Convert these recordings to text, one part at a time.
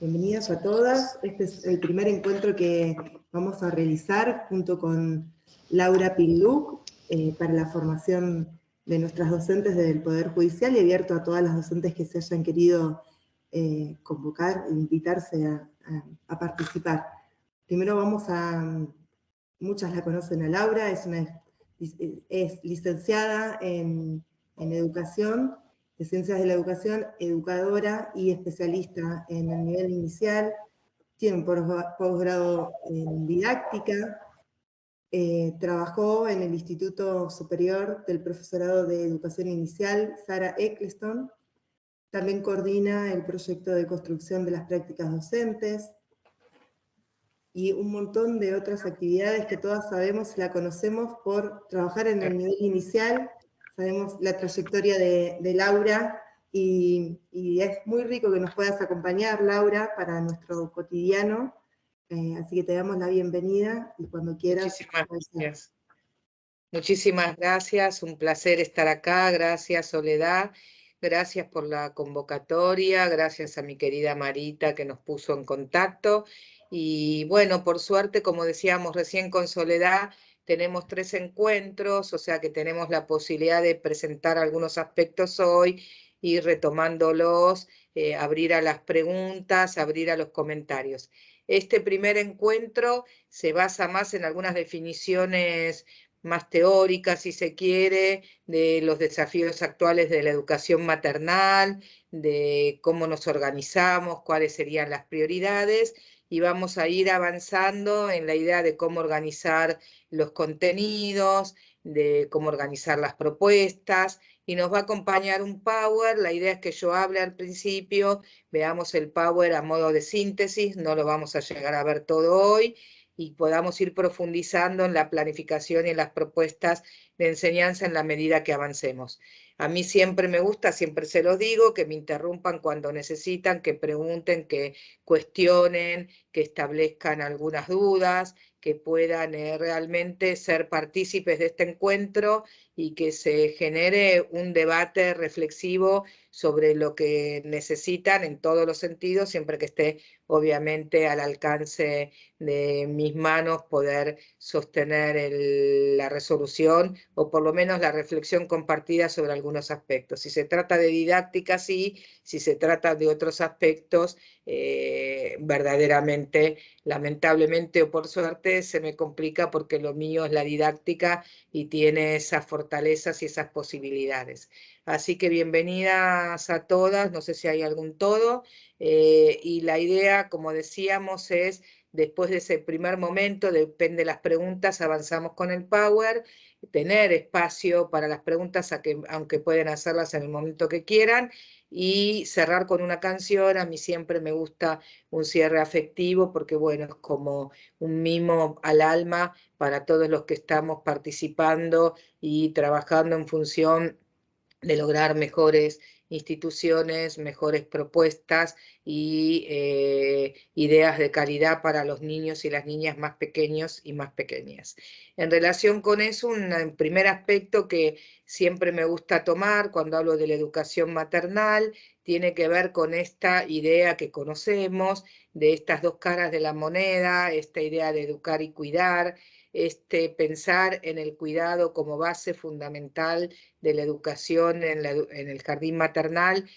Bienvenidas a todas. Este es el primer encuentro que vamos a realizar junto con Laura Pinluc para la formación de nuestras docentes del Poder Judicial y abierto a todas las docentes que se hayan querido convocar e invitarse a participar. Primero muchas la conocen a Laura, es licenciada en educación, de Ciencias de la Educación, educadora y especialista en el nivel inicial, tiene un posgrado en didáctica, trabajó en el Instituto Superior del Profesorado de Educación Inicial, Sarah Eccleston, también coordina el proyecto de construcción de las prácticas docentes, y un montón de otras actividades que todas sabemos, la conocemos por trabajar en el nivel inicial. Sabemos la trayectoria de Laura y es muy rico que nos puedas acompañar, Laura, para nuestro cotidiano. Así que te damos la bienvenida y cuando quieras. Muchísimas gracias. Muchísimas gracias, un placer estar acá. Gracias, Soledad. Gracias por la convocatoria, gracias a mi querida Marita que nos puso en contacto. Y bueno, por suerte, como decíamos recién con Soledad, tenemos 3 encuentros, o sea que tenemos la posibilidad de presentar algunos aspectos hoy y retomándolos, abrir a las preguntas, abrir a los comentarios. Este primer encuentro se basa más en algunas definiciones más teóricas, si se quiere, de los desafíos actuales de la educación maternal, de cómo nos organizamos, cuáles serían las prioridades, y vamos a ir avanzando en la idea de cómo organizar los contenidos, de cómo organizar las propuestas, y nos va a acompañar un Power. La idea es que yo hable al principio, veamos el Power a modo de síntesis, no lo vamos a llegar a ver todo hoy, y podamos ir profundizando en la planificación y en las propuestas de enseñanza en la medida que avancemos. A mí siempre me gusta, siempre se los digo, que me interrumpan cuando necesitan, que pregunten, que cuestionen, que establezcan algunas dudas, que puedan realmente ser partícipes de este encuentro y que se genere un debate reflexivo sobre lo que necesitan en todos los sentidos, siempre que esté obviamente al alcance de mis manos poder sostener la resolución o por lo menos la reflexión compartida sobre algunos aspectos. Si se trata de didáctica, sí; si se trata de otros aspectos, verdaderamente, lamentablemente o por suerte, se me complica porque lo mío es la didáctica y tiene esas fortalezas y esas posibilidades. Así que bienvenidas a todas, no sé si hay algún todo, y la idea, como decíamos, es después de ese primer momento, depende de las preguntas, avanzamos con el Power, tener espacio para las preguntas, aunque pueden hacerlas en el momento que quieran, y cerrar con una canción. A mí siempre me gusta un cierre afectivo, porque bueno, es como un mimo al alma para todos los que estamos participando y trabajando en función de lograr mejores instituciones, mejores propuestas y ideas de calidad para los niños y las niñas más pequeños y más pequeñas. En relación con eso, un primer aspecto que siempre me gusta tomar cuando hablo de la educación maternal tiene que ver con esta idea que conocemos, de estas dos caras de la moneda, esta idea de educar y cuidar, pensar en el cuidado como base fundamental de la educación en el jardín maternal,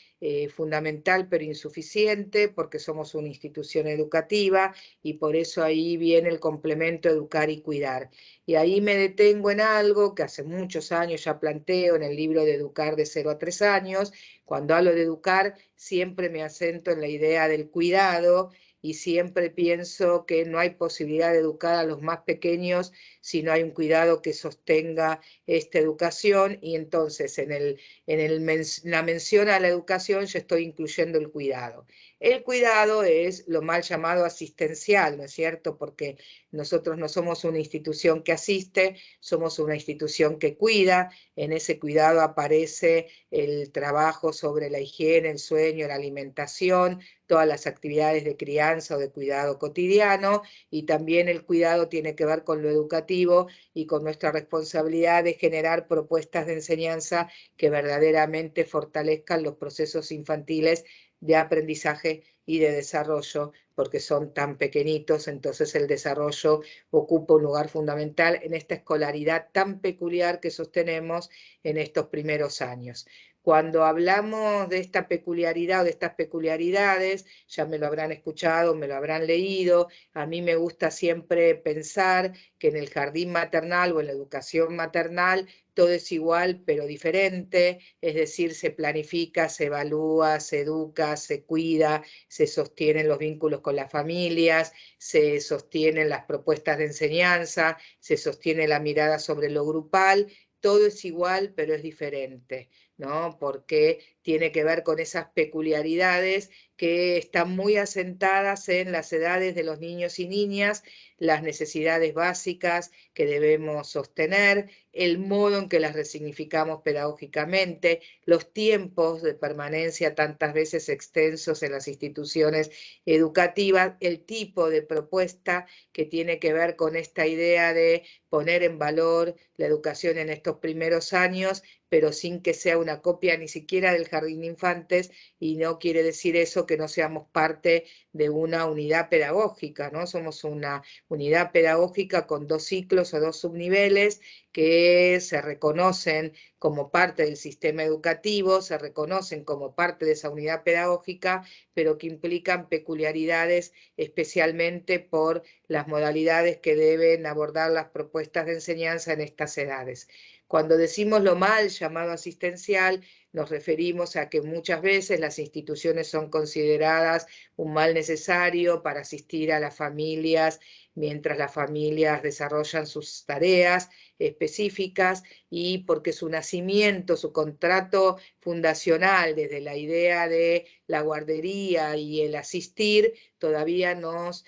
fundamental pero insuficiente, porque somos una institución educativa y por eso ahí viene el complemento educar y cuidar. Y ahí me detengo en algo que hace muchos años ya planteo en el libro de Educar de 0 a 3 años. Cuando hablo de educar, siempre me acento en la idea del cuidado, y siempre pienso que no hay posibilidad de educar a los más pequeños si no hay un cuidado que sostenga esta educación. Y entonces en la mención a la educación yo estoy incluyendo el cuidado. El cuidado es lo mal llamado asistencial, ¿no es cierto? Porque nosotros no somos una institución que asiste, somos una institución que cuida. En ese cuidado aparece el trabajo sobre la higiene, el sueño, la alimentación, todas las actividades de crianza o de cuidado cotidiano, y también el cuidado tiene que ver con lo educativo y con nuestra responsabilidad de generar propuestas de enseñanza que verdaderamente fortalezcan los procesos infantiles de aprendizaje y de desarrollo, porque son tan pequeñitos, entonces el desarrollo ocupa un lugar fundamental en esta escolaridad tan peculiar que sostenemos en estos primeros años. Cuando hablamos de esta peculiaridad o de estas peculiaridades, ya me lo habrán escuchado, me lo habrán leído, a mí me gusta siempre pensar que en el jardín maternal o en la educación maternal todo es igual pero diferente, es decir, se planifica, se evalúa, se educa, se cuida, se sostienen los vínculos con las familias, se sostienen las propuestas de enseñanza, se sostiene la mirada sobre lo grupal, todo es igual pero es diferente, ¿no? Porque tiene que ver con esas peculiaridades que están muy asentadas en las edades de los niños y niñas, las necesidades básicas que debemos sostener, el modo en que las resignificamos pedagógicamente, los tiempos de permanencia tantas veces extensos en las instituciones educativas, el tipo de propuesta que tiene que ver con esta idea de poner en valor la educación en estos primeros años, pero sin que sea una copia ni siquiera del jardín de infantes, y no quiere decir eso que no seamos parte de una unidad pedagógica, ¿no? Somos una unidad pedagógica con 2 ciclos o 2 subniveles que se reconocen como parte del sistema educativo, se reconocen como parte de esa unidad pedagógica, pero que implican peculiaridades especialmente por las modalidades que deben abordar las propuestas de enseñanza en estas edades. Cuando decimos lo mal llamado asistencial, nos referimos a que muchas veces las instituciones son consideradas un mal necesario para asistir a las familias mientras las familias desarrollan sus tareas específicas, y porque su nacimiento, su contrato fundacional desde la idea de la guardería y el asistir todavía nos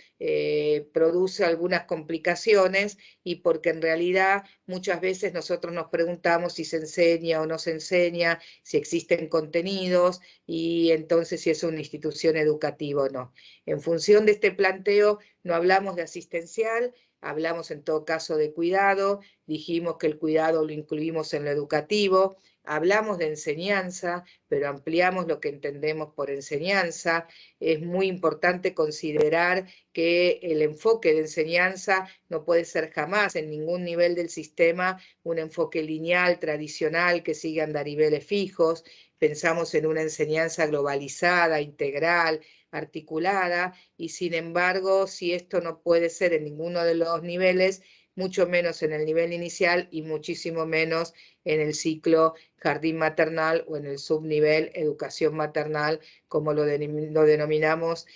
produce algunas complicaciones, y porque en realidad muchas veces nosotros nos preguntamos si se enseña o no se enseña, si existen contenidos y entonces si es una institución educativa o no. En función de este planteo no hablamos de asistencial, hablamos en todo caso de cuidado, dijimos que el cuidado lo incluimos en lo educativo, hablamos de enseñanza, pero ampliamos lo que entendemos por enseñanza. Es muy importante considerar que el enfoque de enseñanza no puede ser jamás en ningún nivel del sistema un enfoque lineal, tradicional, que sigue andariveles fijos. Pensamos en una enseñanza globalizada, integral, articulada, y sin embargo, si esto no puede ser en ninguno de los niveles, mucho menos en el nivel inicial y muchísimo menos en el ciclo jardín maternal o en el subnivel educación maternal, como lo denominamos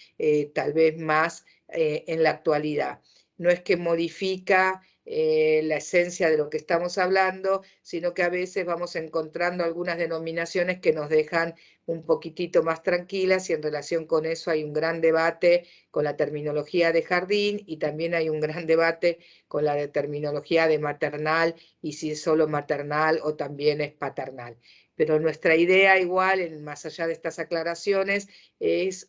tal vez más en la actualidad. No es que modifica la esencia de lo que estamos hablando, sino que a veces vamos encontrando algunas denominaciones que nos dejan un poquitito más tranquilas, y en relación con eso hay un gran debate con la terminología de jardín, y también hay un gran debate con la terminología de maternal, y si es solo maternal o también es paternal. Pero nuestra idea igual, más allá de estas aclaraciones, es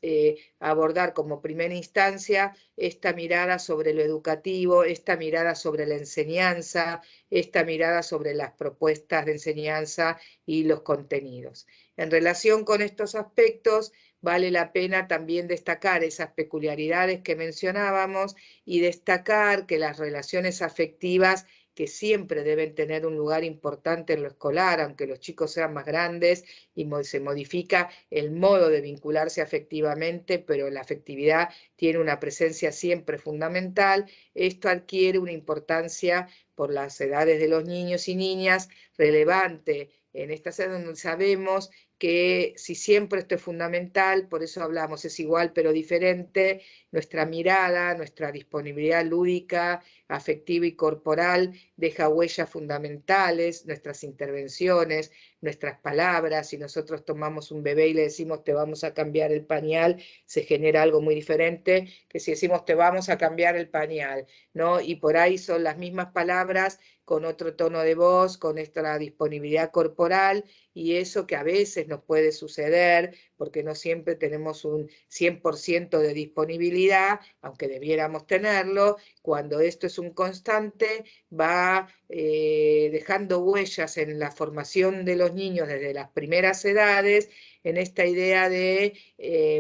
abordar como primera instancia esta mirada sobre lo educativo, esta mirada sobre la enseñanza, esta mirada sobre las propuestas de enseñanza y los contenidos. En relación con estos aspectos, vale la pena también destacar esas peculiaridades que mencionábamos y destacar que las relaciones afectivas, que siempre deben tener un lugar importante en lo escolar, aunque los chicos sean más grandes y se modifica el modo de vincularse afectivamente, pero la afectividad tiene una presencia siempre fundamental. Esto adquiere una importancia por las edades de los niños y niñas relevante en estas edades donde sabemos que si siempre esto es fundamental, por eso hablamos, es igual pero diferente, nuestra mirada, nuestra disponibilidad lúdica, afectiva y corporal deja huellas fundamentales, nuestras intervenciones, nuestras palabras. Si nosotros tomamos un bebé y le decimos te vamos a cambiar el pañal, se genera algo muy diferente que si decimos te vamos a cambiar el pañal, ¿no? Y por ahí son las mismas palabras con otro tono de voz, con esta disponibilidad corporal, y eso que a veces nos puede suceder, porque no siempre tenemos un 100% de disponibilidad, aunque debiéramos tenerlo. Cuando esto es un constante, va dejando huellas en la formación de los los niños desde las primeras edades en esta idea de,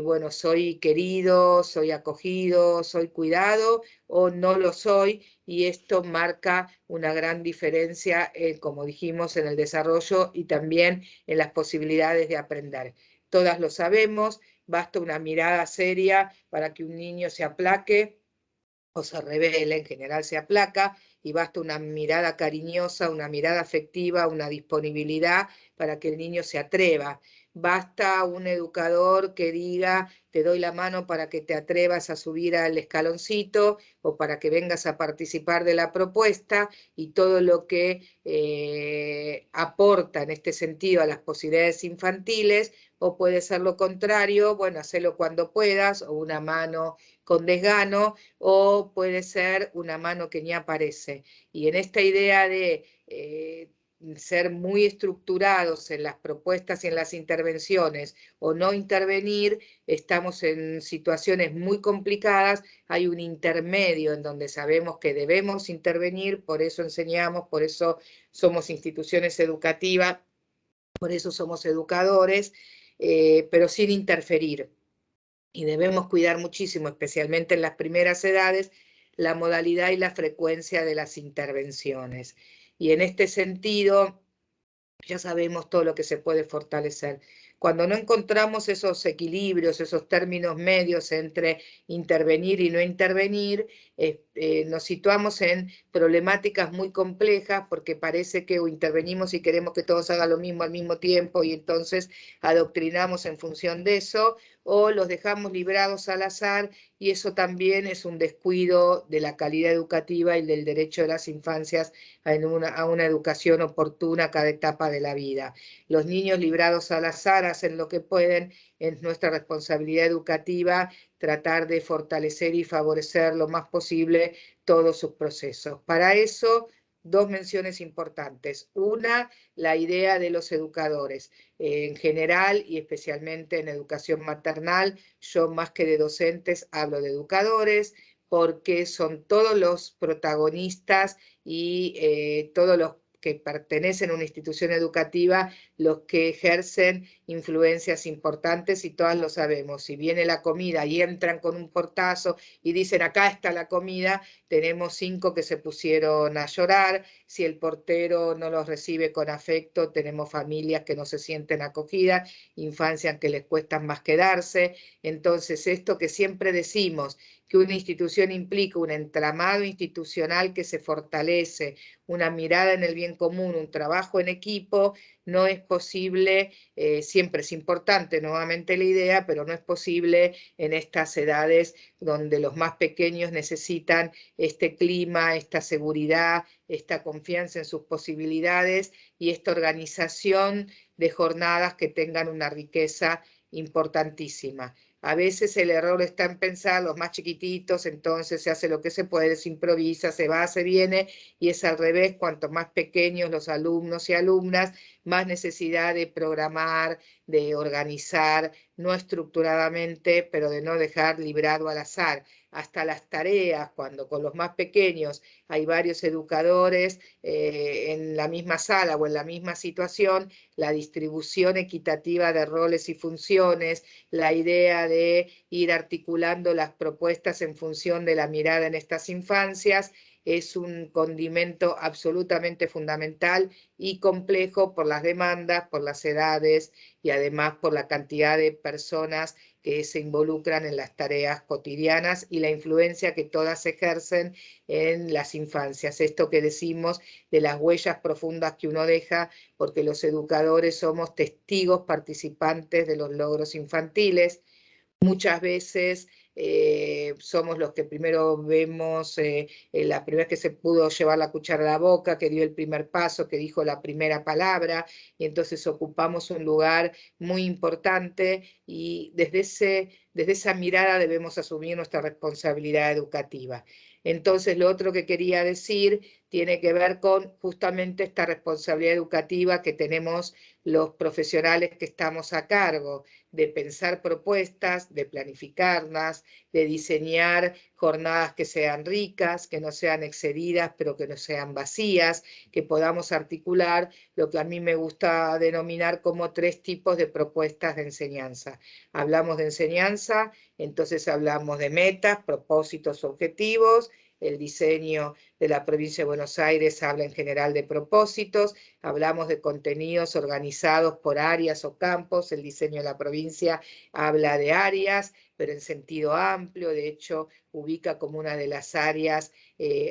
bueno, soy querido, soy acogido, soy cuidado o no lo soy, y esto marca una gran diferencia, como dijimos, en el desarrollo y también en las posibilidades de aprender. Todas lo sabemos, basta una mirada seria para que un niño se aplaque o se revela, en general se aplaca, y basta una mirada cariñosa, una mirada afectiva, una disponibilidad para que el niño se atreva. Basta un educador que diga, te doy la mano para que te atrevas a subir al escaloncito o para que vengas a participar de la propuesta, y todo lo que aporta en este sentido a las posibilidades infantiles, o puede ser lo contrario, bueno, hacelo cuando puedas, o una mano con desgano, o puede ser una mano que ni aparece. Y en esta idea de ser muy estructurados en las propuestas y en las intervenciones o no intervenir, estamos en situaciones muy complicadas. Hay un intermedio en donde sabemos que debemos intervenir, por eso enseñamos, por eso somos instituciones educativas, por eso somos educadores, pero sin interferir. Y debemos cuidar muchísimo, especialmente en las primeras edades, la modalidad y la frecuencia de las intervenciones. Y en este sentido, ya sabemos todo lo que se puede fortalecer. Cuando no encontramos esos equilibrios, esos términos medios entre intervenir y no intervenir, nos situamos en problemáticas muy complejas, porque parece que o intervenimos y queremos que todos hagan lo mismo al mismo tiempo y entonces adoctrinamos en función de eso, o los dejamos librados al azar, y eso también es un descuido de la calidad educativa y del derecho de las infancias a una educación oportuna a cada etapa de la vida. Los niños librados al azar hacen lo que pueden, es nuestra responsabilidad educativa tratar de fortalecer y favorecer lo más posible todos sus procesos. Para eso, dos menciones importantes. Una, la idea de los educadores. En general y especialmente en educación maternal, yo más que de docentes hablo de educadores, porque son todos los protagonistas y todos los que pertenecen a una institución educativa los que ejercen influencias importantes, y todas lo sabemos. Si viene la comida y entran con un portazo y dicen acá está la comida, tenemos 5 que se pusieron a llorar. Si el portero no los recibe con afecto, tenemos familias que no se sienten acogidas, infancias que les cuesta más quedarse. Entonces, esto que siempre decimos, que una institución implica un entramado institucional que se fortalece, una mirada en el bien común, un trabajo en equipo, no es posible, siempre es importante nuevamente la idea, pero no es posible en estas edades donde los más pequeños necesitan este clima, esta seguridad, esta confianza en sus posibilidades y esta organización de jornadas que tengan una riqueza importantísima. A veces el error está en pensar los más chiquititos, entonces se hace lo que se puede, se improvisa, se va, se viene, y es al revés. Cuanto más pequeños los alumnos y alumnas, más necesidad de programar, de organizar, no estructuradamente, pero de no dejar librado al azar. Hasta las tareas, cuando con los más pequeños hay varios educadores en la misma sala o en la misma situación, la distribución equitativa de roles y funciones, la idea de ir articulando las propuestas en función de la mirada en estas infancias, es un condimento absolutamente fundamental y complejo por las demandas, por las edades y además por la cantidad de personas que se involucran en las tareas cotidianas y la influencia que todas ejercen en las infancias. Esto que decimos de las huellas profundas que uno deja, porque los educadores somos testigos participantes de los logros infantiles. Muchas veces somos los que primero vemos, la primera vez que se pudo llevar la cuchara a la boca, que dio el primer paso, que dijo la primera palabra, y entonces ocupamos un lugar muy importante, y desde esa mirada debemos asumir nuestra responsabilidad educativa. Entonces, lo otro que quería decir tiene que ver con justamente esta responsabilidad educativa que tenemos los profesionales que estamos a cargo, de pensar propuestas, de planificarlas, de diseñar jornadas que sean ricas, que no sean excedidas, pero que no sean vacías, que podamos articular lo que a mí me gusta denominar como 3 tipos de propuestas de enseñanza. Hablamos de enseñanza, entonces hablamos de metas, propósitos, objetivos. El diseño de la provincia de Buenos Aires habla en general de propósitos, hablamos de contenidos organizados por áreas o campos, el diseño de la provincia habla de áreas, pero en sentido amplio, de hecho ubica como una de las áreas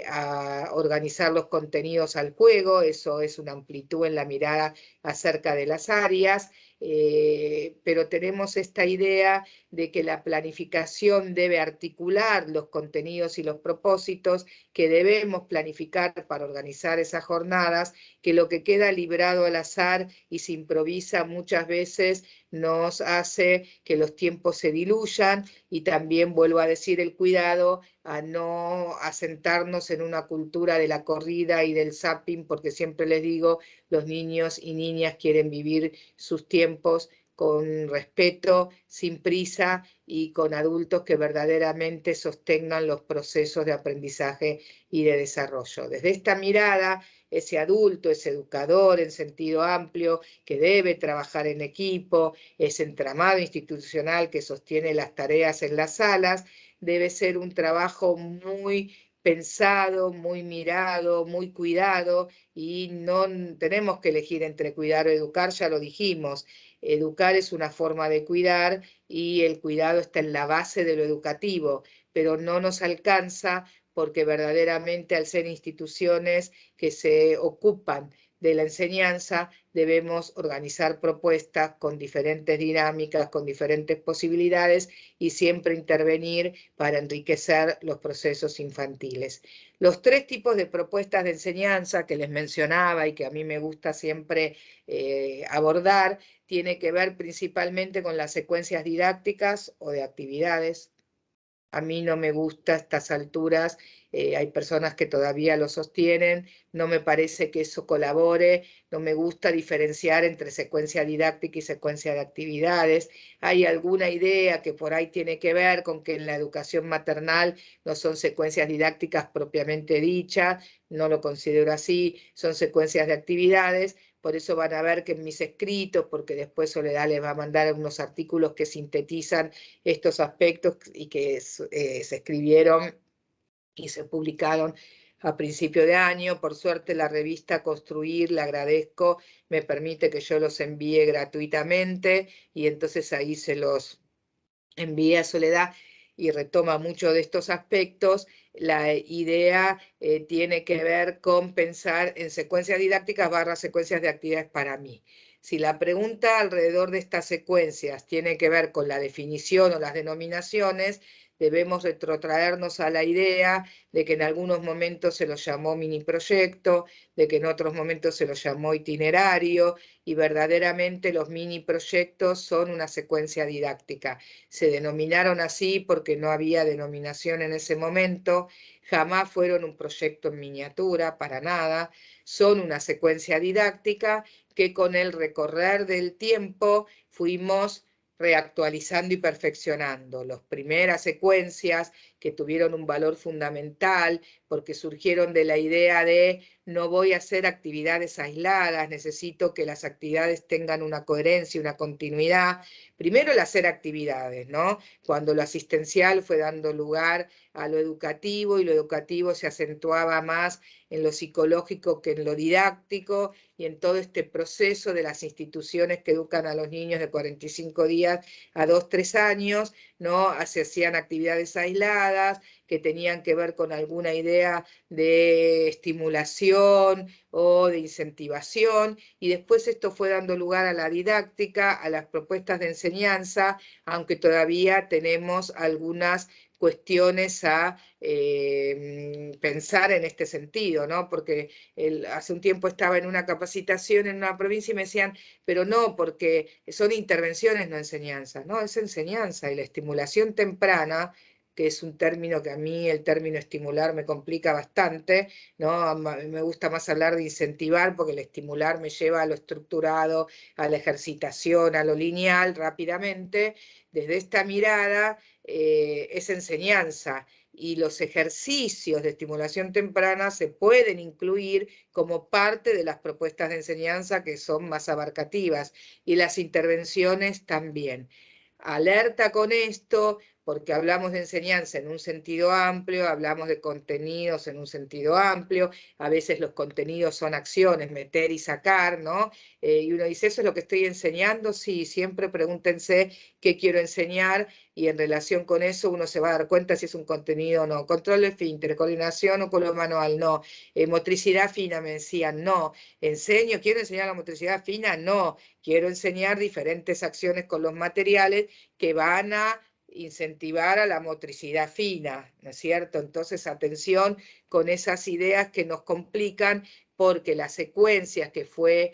a organizar los contenidos al juego, eso es una amplitud en la mirada acerca de las áreas, pero tenemos esta idea de que la planificación debe articular los contenidos y los propósitos que debemos planificar para organizar esas jornadas, que lo que queda librado al azar y se improvisa muchas veces nos hace que los tiempos se diluyan y también, vuelvo a decir, el cuidado a no asentarnos en una cultura de la corrida y del zapping, porque siempre les digo, los niños y niñas quieren vivir sus tiempos con respeto, sin prisa y con adultos que verdaderamente sostengan los procesos de aprendizaje y de desarrollo. Desde esta mirada, ese adulto, ese educador en sentido amplio, que debe trabajar en equipo, ese entramado institucional que sostiene las tareas en las salas, debe ser un trabajo muy pensado, muy mirado, muy cuidado, y no tenemos que elegir entre cuidar o educar, ya lo dijimos. Educar es una forma de cuidar y el cuidado está en la base de lo educativo, pero no nos alcanza porque verdaderamente al ser instituciones que se ocupan de la enseñanza, debemos organizar propuestas con diferentes dinámicas, con diferentes posibilidades y siempre intervenir para enriquecer los procesos infantiles. Los 3 tipos de propuestas de enseñanza que les mencionaba y que a mí me gusta siempre abordar, tiene que ver principalmente con las secuencias didácticas o de actividades. A mí no me gusta a estas alturas, hay personas que todavía lo sostienen, no me parece que eso colabore, no me gusta diferenciar entre secuencia didáctica y secuencia de actividades. Hay alguna idea que por ahí tiene que ver con que en la educación maternal no son secuencias didácticas propiamente dichas, no lo considero así, son secuencias de actividades. Por eso van a ver que en mis escritos, porque después Soledad les va a mandar unos artículos que sintetizan estos aspectos y que se escribieron y se publicaron a principio de año. Por suerte la revista Construir, le agradezco, me permite que yo los envíe gratuitamente y entonces ahí se los envié a Soledad y retoma mucho de estos aspectos. La idea tiene que ver con pensar en secuencias didácticas / secuencias de actividades para mí. Si la pregunta alrededor de estas secuencias tiene que ver con la definición o las denominaciones, debemos retrotraernos a la idea de que en algunos momentos se lo llamó mini proyecto, de que en otros momentos se lo llamó itinerario, y verdaderamente los mini proyectos son una secuencia didáctica. Se denominaron así porque no había denominación en ese momento, jamás fueron un proyecto en miniatura, para nada, son una secuencia didáctica que con el recorrer del tiempo fuimos reactualizando y perfeccionando. Las primeras secuencias que tuvieron un valor fundamental porque surgieron de la idea de no voy a hacer actividades aisladas, necesito que las actividades tengan una coherencia, una continuidad. Primero el hacer actividades, ¿no? Cuando lo asistencial fue dando lugar a lo educativo y lo educativo se acentuaba más en lo psicológico que en lo didáctico y en todo este proceso de las instituciones que educan a los niños de 45 días a 2, 3 años, ¿no? Se hacían actividades aisladas que tenían que ver con alguna idea de estimulación o de incentivación, y después esto fue dando lugar a la didáctica, a las propuestas de enseñanza, aunque todavía tenemos algunas cuestiones a pensar en este sentido, ¿no? Porque hace un tiempo estaba en una capacitación en una provincia y me decían, pero no, porque son intervenciones, no enseñanzas, ¿no? Es enseñanza y la estimulación temprana que es un término que a mí, el término estimular, me complica bastante, ¿no? Me gusta más hablar de incentivar, porque el estimular me lleva a lo estructurado, a la ejercitación, a lo lineal, rápidamente. Desde esta mirada, es enseñanza, y los ejercicios de estimulación temprana se pueden incluir como parte de las propuestas de enseñanza, que son más abarcativas, y las intervenciones también. Alerta con esto, porque hablamos de enseñanza en un sentido amplio, hablamos de contenidos en un sentido amplio, a veces los contenidos son acciones, meter y sacar, ¿no? Y uno dice, ¿eso es lo que estoy enseñando? Sí, siempre pregúntense qué quiero enseñar, y en relación con eso uno se va a dar cuenta si es un contenido o no. Control de esfínter, coordinación oculo manual, no. Motricidad fina, me decían, no. ¿Quiero enseñar la motricidad fina? No. Quiero enseñar diferentes acciones con los materiales que van a incentivar a la motricidad fina, ¿no es cierto? Entonces, atención con esas ideas que nos complican, porque las secuencias, que fue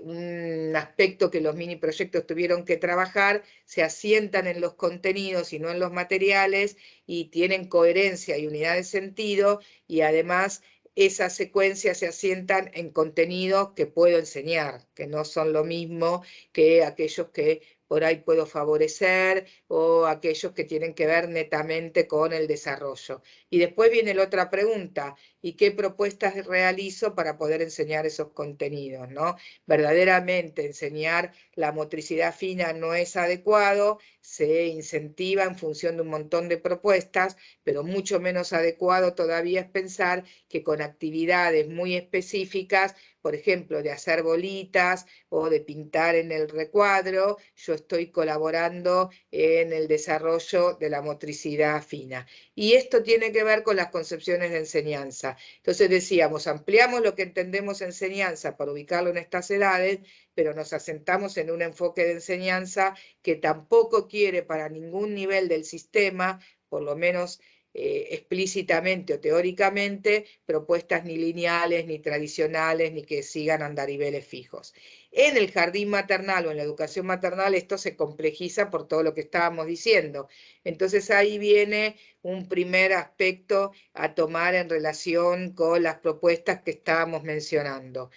un aspecto que los mini proyectos tuvieron que trabajar, se asientan en los contenidos y no en los materiales, y tienen coherencia y unidad de sentido, y además esas secuencias se asientan en contenidos que puedo enseñar, que no son lo mismo que aquellos que por ahí puedo favorecer, o aquellos que tienen que ver netamente con el desarrollo. Y después viene la otra pregunta: ¿y qué propuestas realizo para poder enseñar esos contenidos, ¿no? Verdaderamente enseñar la motricidad fina no es adecuado, se incentiva en función de un montón de propuestas, pero mucho menos adecuado todavía es pensar que con actividades muy específicas, por ejemplo, de hacer bolitas o de pintar en el recuadro, yo estoy colaborando en el desarrollo de la motricidad fina. Y esto tiene que ver con las concepciones de enseñanza. Entonces decíamos, ampliamos lo que entendemos enseñanza para ubicarlo en estas edades, pero nos asentamos en un enfoque de enseñanza que tampoco quiere para ningún nivel del sistema, por lo menos explícitamente o teóricamente, propuestas ni lineales, ni tradicionales, ni que sigan andariveles fijos. En el jardín maternal o en la educación maternal esto se complejiza por todo lo que estábamos diciendo. Entonces ahí viene un primer aspecto a tomar en relación con las propuestas que estábamos mencionando.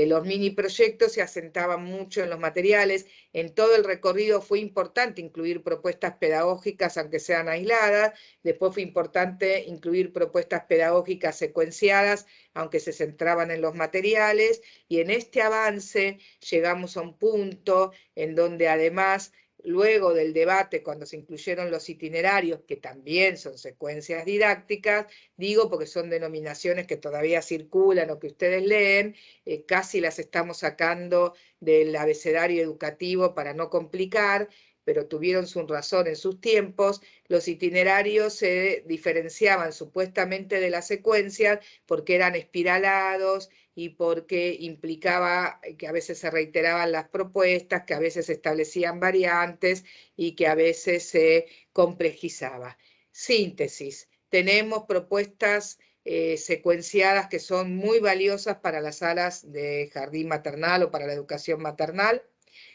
Los mini proyectos se asentaban mucho en los materiales. En todo el recorrido fue importante incluir propuestas pedagógicas, aunque sean aisladas. Después fue importante incluir propuestas pedagógicas secuenciadas, aunque se centraban en los materiales. Y en este avance llegamos a un punto en donde, además, luego del debate, cuando se incluyeron los itinerarios, que también son secuencias didácticas, digo porque son denominaciones que todavía circulan o que ustedes leen, casi las estamos sacando del abecedario educativo para no complicar, pero tuvieron su razón en sus tiempos. Los itinerarios se diferenciaban supuestamente de las secuencias porque eran espiralados y porque implicaba que a veces se reiteraban las propuestas, que a veces se establecían variantes y que a veces se complejizaba. Síntesis: tenemos propuestas secuenciadas que son muy valiosas para las salas de jardín maternal o para la educación maternal.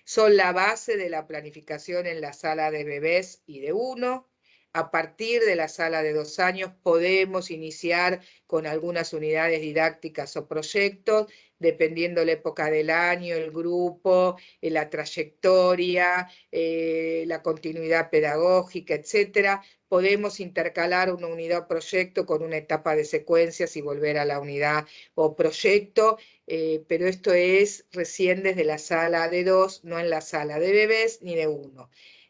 Son la base de la planificación en la sala de bebés y de 1. A partir de la sala de 2 años podemos iniciar con algunas unidades didácticas o proyectos, dependiendo la época del año, el grupo, la trayectoria, la continuidad pedagógica, etc. Podemos intercalar una unidad o proyecto con una etapa de secuencias y volver a la unidad o proyecto, pero esto es recién desde la sala de 2, no en la sala de bebés ni de 1.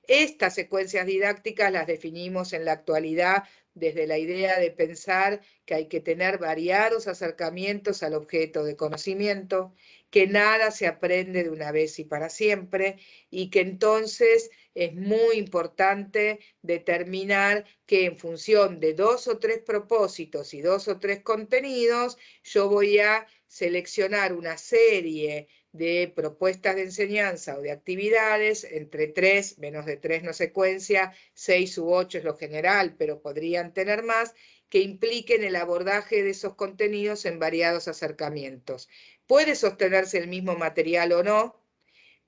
Estas secuencias didácticas las definimos en la actualidad desde la idea de pensar que hay que tener variados acercamientos al objeto de conocimiento, que nada se aprende de una vez y para siempre, y que entonces es muy importante determinar que en función de 2 o 3 propósitos y 2 o 3 contenidos, yo voy a seleccionar una serie de propuestas de enseñanza o de actividades, entre 3, menos de 3 no secuencia, 6 u 8 es lo general, pero podrían tener más, que impliquen el abordaje de esos contenidos en variados acercamientos. Puede sostenerse el mismo material o no,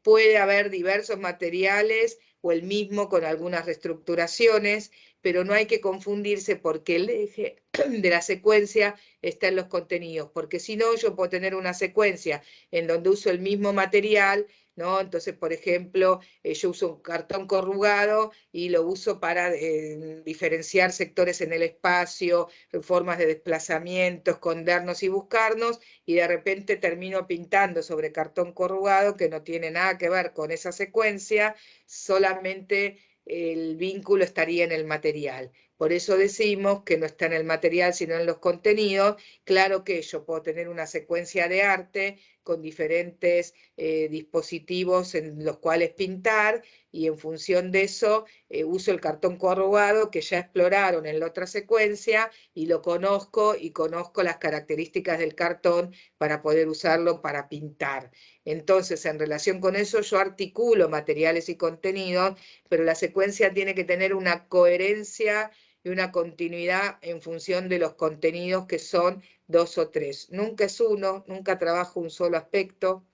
puede haber diversos materiales o el mismo con algunas reestructuraciones, pero no hay que confundirse porque el eje de la secuencia está en los contenidos, porque si no yo puedo tener una secuencia en donde uso el mismo material, ¿no? Entonces, por ejemplo, yo uso un cartón corrugado y lo uso para diferenciar sectores en el espacio, formas de desplazamiento, escondernos y buscarnos, y de repente termino pintando sobre cartón corrugado que no tiene nada que ver con esa secuencia, solamente el vínculo estaría en el material. Por eso decimos que no está en el material, sino en los contenidos. Claro que yo puedo tener una secuencia de arte con diferentes dispositivos en los cuales pintar, y en función de eso uso el cartón corrugado que ya exploraron en la otra secuencia y lo conozco, y conozco las características del cartón para poder usarlo para pintar. Entonces, en relación con eso, yo articulo materiales y contenidos, pero la secuencia tiene que tener una coherencia y una continuidad en función de los contenidos, que son 2 o 3. Nunca es uno, nunca trabajo un solo aspecto.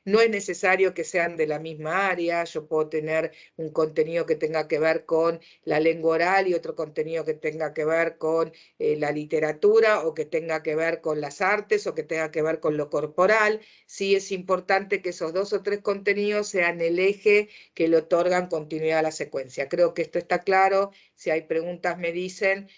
No es necesario que sean de la misma área. Yo puedo tener un contenido que tenga que ver con la lengua oral y otro contenido que tenga que ver con la literatura, o que tenga que ver con las artes, o que tenga que ver con lo corporal. Sí es importante que esos 2 o 3 contenidos sean el eje que le otorgan continuidad a la secuencia. Creo que esto está claro. Si hay preguntas me dicen,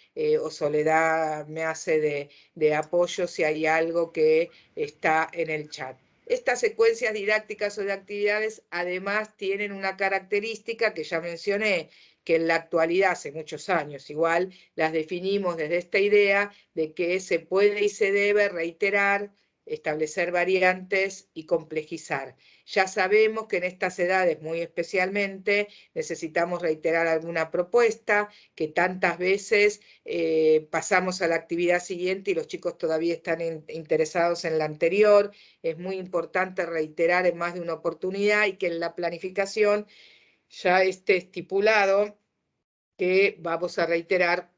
o Soledad me hace de apoyo si hay algo que está en el chat. Estas secuencias didácticas o de actividades además tienen una característica que ya mencioné, que en la actualidad, hace muchos años igual, las definimos desde esta idea de que se puede y se debe reiterar, establecer variantes y complejizar. Ya sabemos que en estas edades muy especialmente necesitamos reiterar alguna propuesta, que tantas veces pasamos a la actividad siguiente y los chicos todavía están interesados en la anterior. Es muy importante reiterar en más de una oportunidad, y que en la planificación ya esté estipulado que vamos a reiterar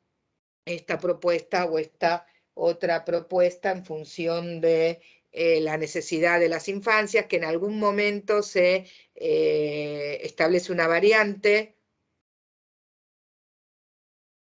esta propuesta o esta otra propuesta en función de la necesidad de las infancias, que en algún momento se establece una variante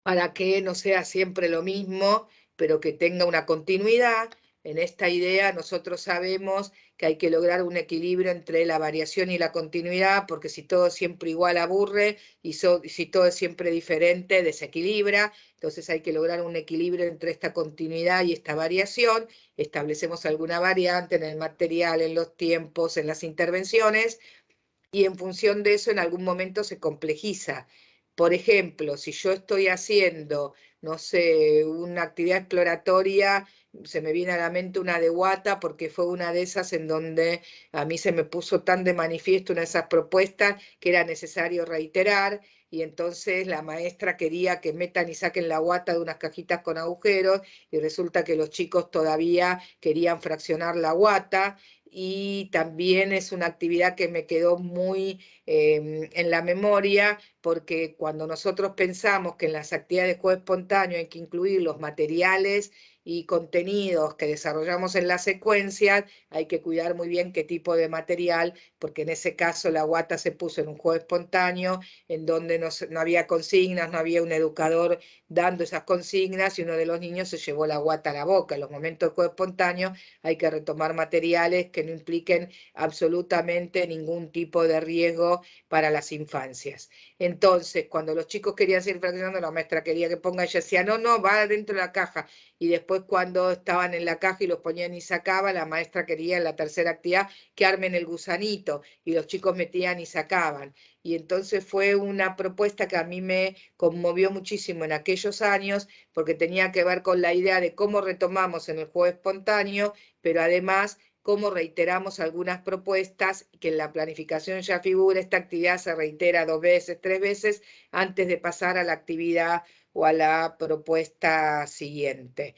para que no sea siempre lo mismo, pero que tenga una continuidad. En esta idea nosotros sabemos que hay que lograr un equilibrio entre la variación y la continuidad, porque si todo es siempre igual aburre, y si todo es siempre diferente desequilibra. Entonces hay que lograr un equilibrio entre esta continuidad y esta variación. Establecemos alguna variante en el material, en los tiempos, en las intervenciones, y en función de eso en algún momento se complejiza. Por ejemplo, si yo estoy haciendo, no sé, una actividad exploratoria, se me viene a la mente una de Guata, porque fue una de esas en donde a mí se me puso tan de manifiesto una de esas propuestas que era necesario reiterar, y entonces la maestra quería que metan y saquen la guata de unas cajitas con agujeros, y resulta que los chicos todavía querían fraccionar la guata. Y también es una actividad que me quedó muy en la memoria, porque cuando nosotros pensamos que en las actividades de juego espontáneo hay que incluir los materiales y contenidos que desarrollamos en la secuencia, hay que cuidar muy bien qué tipo de material, porque en ese caso la guata se puso en un juego espontáneo en donde no había consignas, no había un educador dando esas consignas, y uno de los niños se llevó la guata a la boca. En los momentos de juego espontáneo hay que retomar materiales que no impliquen absolutamente ningún tipo de riesgo para las infancias. Entonces, cuando los chicos querían seguir fraccionando, la maestra quería que ponga, ella decía, no, no, va dentro de la caja. Y después, cuando estaban en la caja y los ponían y sacaban, la maestra quería en la tercera actividad que armen el gusanito, y los chicos metían y sacaban. Y entonces fue una propuesta que a mí me conmovió muchísimo en aquellos años, porque tenía que ver con la idea de cómo retomamos en el juego espontáneo, pero además cómo reiteramos algunas propuestas, que en la planificación ya figura, esta actividad se reitera 2 veces, 3 veces, antes de pasar a la actividad o a la propuesta siguiente.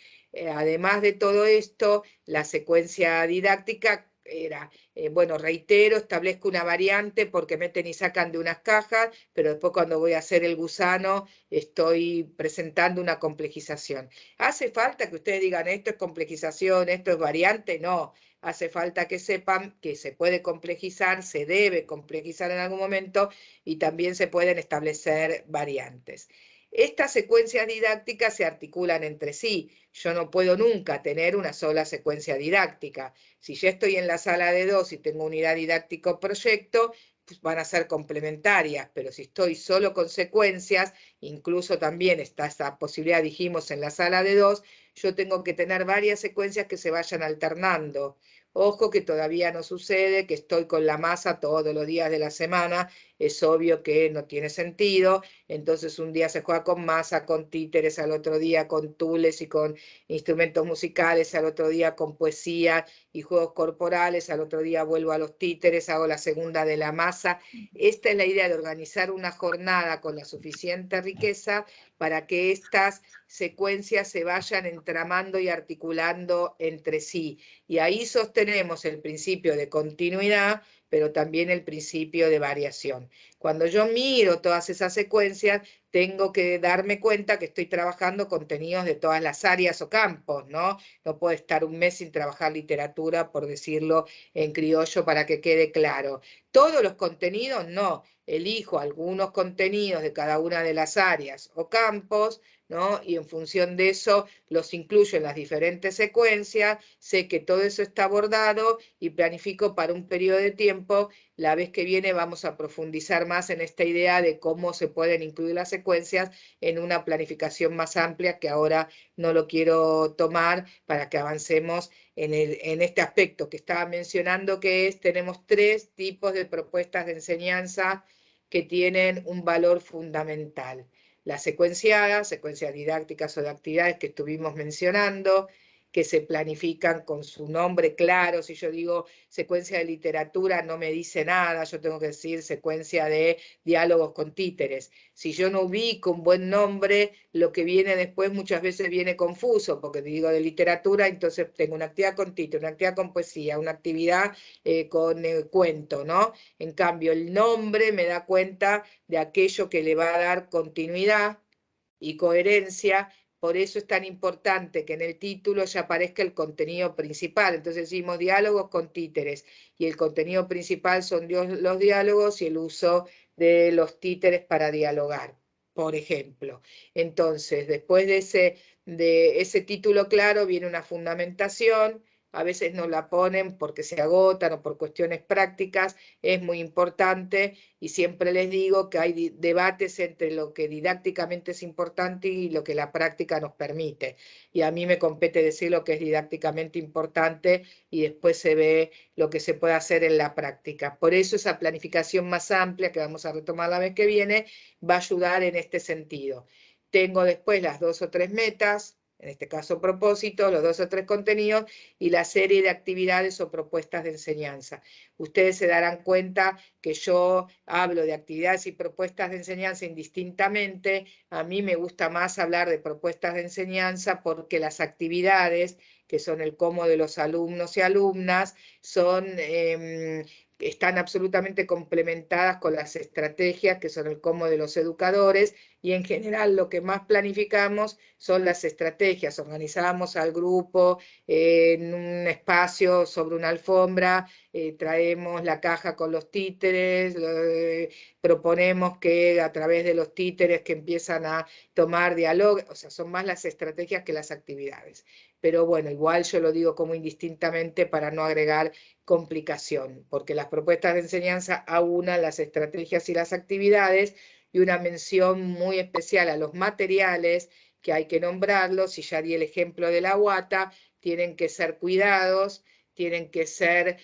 Además de todo esto, la secuencia didáctica era, bueno, reitero, establezco una variante porque meten y sacan de unas cajas, pero después cuando voy a hacer el gusano estoy presentando una complejización. ¿Hace falta que ustedes digan esto es complejización, esto es variante? No, hace falta que sepan que se puede complejizar, se debe complejizar en algún momento, y también se pueden establecer variantes. Estas secuencias didácticas se articulan entre sí. Yo no puedo nunca tener una sola secuencia didáctica. Si yo estoy en la sala de 2 y tengo unidad didáctico proyecto, pues van a ser complementarias, pero si estoy solo con secuencias, incluso también está esta posibilidad, dijimos, en la sala de 2, yo tengo que tener varias secuencias que se vayan alternando. Ojo que todavía no sucede, que estoy con la masa todos los días de la semana, es obvio que no tiene sentido, entonces un día se juega con masa, con títeres, al otro día con tules y con instrumentos musicales, al otro día con poesía y juegos corporales, al otro día vuelvo a los títeres, hago la segunda de la masa. Esta es la idea de organizar una jornada con la suficiente riqueza para que estas secuencias se vayan entramando y articulando entre sí. Y ahí sostenemos el principio de continuidad, pero también el principio de variación. Cuando yo miro todas esas secuencias, tengo que darme cuenta que estoy trabajando contenidos de todas las áreas o campos, ¿no? No puedo estar un mes sin trabajar literatura, por decirlo en criollo, para que quede claro. Todos los contenidos, no. Elijo algunos contenidos de cada una de las áreas o campos, ¿no? Y en función de eso los incluyo en las diferentes secuencias, sé que todo eso está abordado y planifico para un periodo de tiempo. La vez que viene vamos a profundizar más en esta idea de cómo se pueden incluir las secuencias en una planificación más amplia, que ahora no lo quiero tomar, para que avancemos en este aspecto que estaba mencionando, que es, tenemos 3 tipos de propuestas de enseñanza que tienen un valor fundamental. Las secuenciadas, secuencias didácticas o de actividades que estuvimos mencionando, que se planifican con su nombre claro. Si yo digo secuencia de literatura, no me dice nada, yo tengo que decir secuencia de diálogos con títeres. Si yo no ubico un buen nombre, lo que viene después muchas veces viene confuso, porque digo de literatura, entonces tengo una actividad con títeres, una actividad con poesía, una actividad con cuento, ¿no? En cambio, el nombre me da cuenta de aquello que le va a dar continuidad y coherencia. Por eso es tan importante que en el título ya aparezca el contenido principal. Entonces decimos diálogos con títeres, y el contenido principal son los diálogos y el uso de los títeres para dialogar, por ejemplo. Entonces, después de ese título claro viene una fundamentación. A veces no la ponen porque se agotan o por cuestiones prácticas, es muy importante, y siempre les digo que hay debates entre lo que didácticamente es importante y lo que la práctica nos permite. Y a mí me compete decir lo que es didácticamente importante y después se ve lo que se puede hacer en la práctica. Por eso esa planificación más amplia, que vamos a retomar la vez que viene, va a ayudar en este sentido. Tengo después las 2 o 3 metas, en este caso propósitos, los 2 o 3 contenidos y la serie de actividades o propuestas de enseñanza. Ustedes se darán cuenta que yo hablo de actividades y propuestas de enseñanza indistintamente. A mí me gusta más hablar de propuestas de enseñanza porque las actividades, que son el cómo de los alumnos y alumnas, están absolutamente complementadas con las estrategias, que son el cómo de los educadores, y en general lo que más planificamos son las estrategias. Organizamos al grupo en un espacio sobre una alfombra, traemos la caja con los títeres, proponemos que a través de los títeres que empiezan a tomar diálogo, o sea, son más las estrategias que las actividades. Pero bueno, igual yo lo digo como indistintamente para no agregar complicación, porque las propuestas de enseñanza aunan las estrategias y las actividades, y una mención muy especial a los materiales, que hay que nombrarlos, y ya di el ejemplo de la guata, tienen que ser cuidados, tienen que ser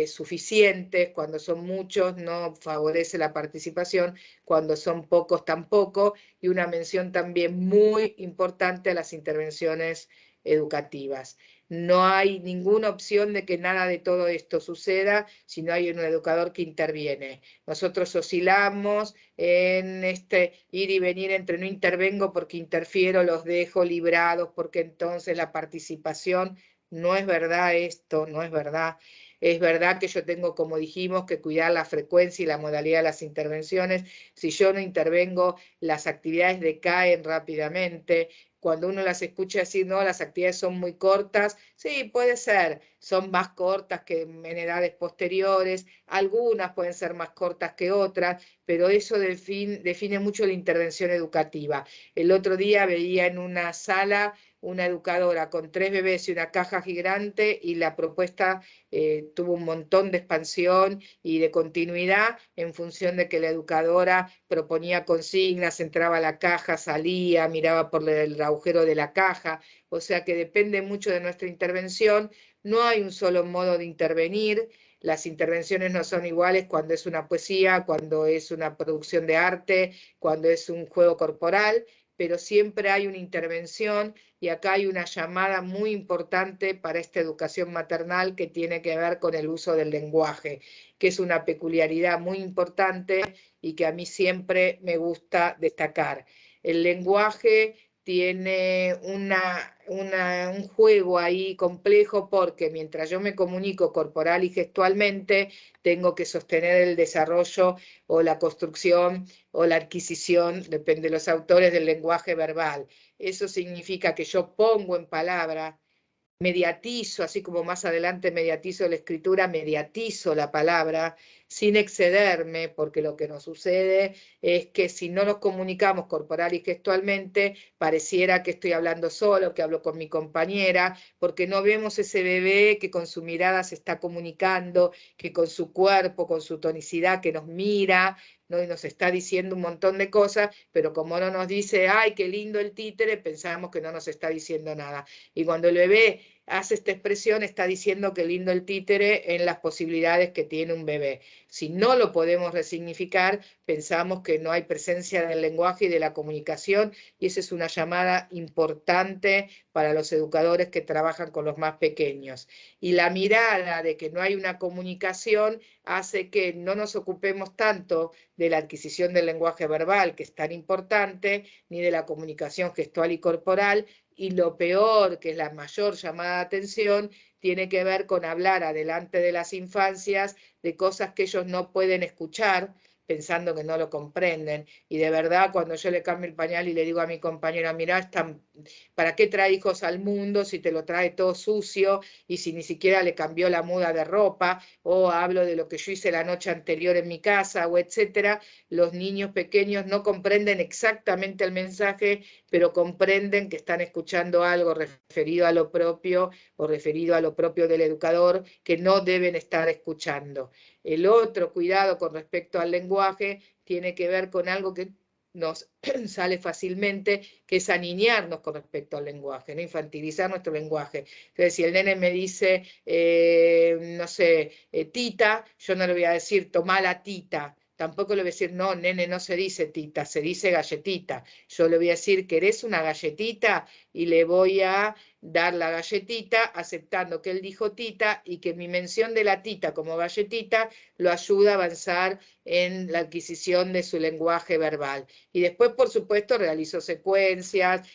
suficientes. Cuando son muchos no favorece la participación, cuando son pocos tampoco, y una mención también muy importante a las intervenciones educativas. No hay ninguna opción de que nada de todo esto suceda si no hay un educador que interviene. Nosotros oscilamos en este ir y venir entre no intervengo porque interfiero, los dejo librados porque entonces la participación. No es verdad esto, no es verdad. Es verdad que yo tengo, como dijimos, que cuidar la frecuencia y la modalidad de las intervenciones. Si yo no intervengo, las actividades decaen rápidamente. cuando uno las escucha decir, no, las actividades son muy cortas, sí, puede ser, son más cortas que en edades posteriores, algunas pueden ser más cortas que otras, pero eso define mucho la intervención educativa. El otro día veía en una sala una educadora con 3 bebés y una caja gigante y la propuesta tuvo un montón de expansión y de continuidad en función de que la educadora proponía consignas, entraba a la caja, salía, miraba por el agujero de la caja, o sea que depende mucho de nuestra intervención. No hay un solo modo de intervenir, las intervenciones no son iguales cuando es una poesía, cuando es una producción de arte, cuando es un juego corporal, pero siempre hay una intervención y acá hay una llamada muy importante para esta educación maternal que tiene que ver con el uso del lenguaje, que es una peculiaridad muy importante y que a mí siempre me gusta destacar. El lenguaje tiene un juego ahí complejo porque mientras yo me comunico corporal y gestualmente, tengo que sostener el desarrollo o la construcción o la adquisición, depende de los autores, del lenguaje verbal. Eso significa que yo pongo en palabra, mediatizo, así como más adelante mediatizo la escritura, mediatizo la palabra sin excederme, porque lo que nos sucede es que si no nos comunicamos corporal y gestualmente, pareciera que estoy hablando solo, que hablo con mi compañera, porque no vemos ese bebé que con su mirada se está comunicando, que con su cuerpo, con su tonicidad, que nos mira, ¿no? Y nos está diciendo un montón de cosas, pero como no nos dice, ay, qué lindo el títere, pensamos que no nos está diciendo nada. Y cuando el bebé hace esta expresión, está diciendo que lindo el títere en las posibilidades que tiene un bebé. Si no lo podemos resignificar, pensamos que no hay presencia del lenguaje y de la comunicación, y esa es una llamada importante para los educadores que trabajan con los más pequeños. Y la mirada de que no hay una comunicación hace que no nos ocupemos tanto de la adquisición del lenguaje verbal, que es tan importante, ni de la comunicación gestual y corporal, y lo peor, que es la mayor llamada de atención, tiene que ver con hablar adelante de las infancias de cosas que ellos no pueden escuchar, pensando que no lo comprenden. Y de verdad, cuando yo le cambio el pañal y le digo a mi compañera, mirá, ¿para qué trae hijos al mundo si te lo trae todo sucio y si ni siquiera le cambió la muda de ropa? O hablo de lo que yo hice la noche anterior en mi casa, o etcétera. Los niños pequeños no comprenden exactamente el mensaje, pero comprenden que están escuchando algo referido a lo propio o referido a lo propio del educador que no deben estar escuchando. El otro cuidado con respecto al lenguaje tiene que ver con algo que nos sale fácilmente, que es aniñarnos con respecto al lenguaje, no infantilizar nuestro lenguaje. Entonces, si el nene me dice, no sé, tita, yo no le voy a decir, tomá la tita. Tampoco le voy a decir, no, nene, no se dice tita, se dice galletita. Yo le voy a decir, ¿querés una galletita? Y le voy a dar la galletita, aceptando que él dijo tita y que mi mención de la tita como galletita lo ayuda a avanzar en la adquisición de su lenguaje verbal. Y después, por supuesto, realizo secuencias,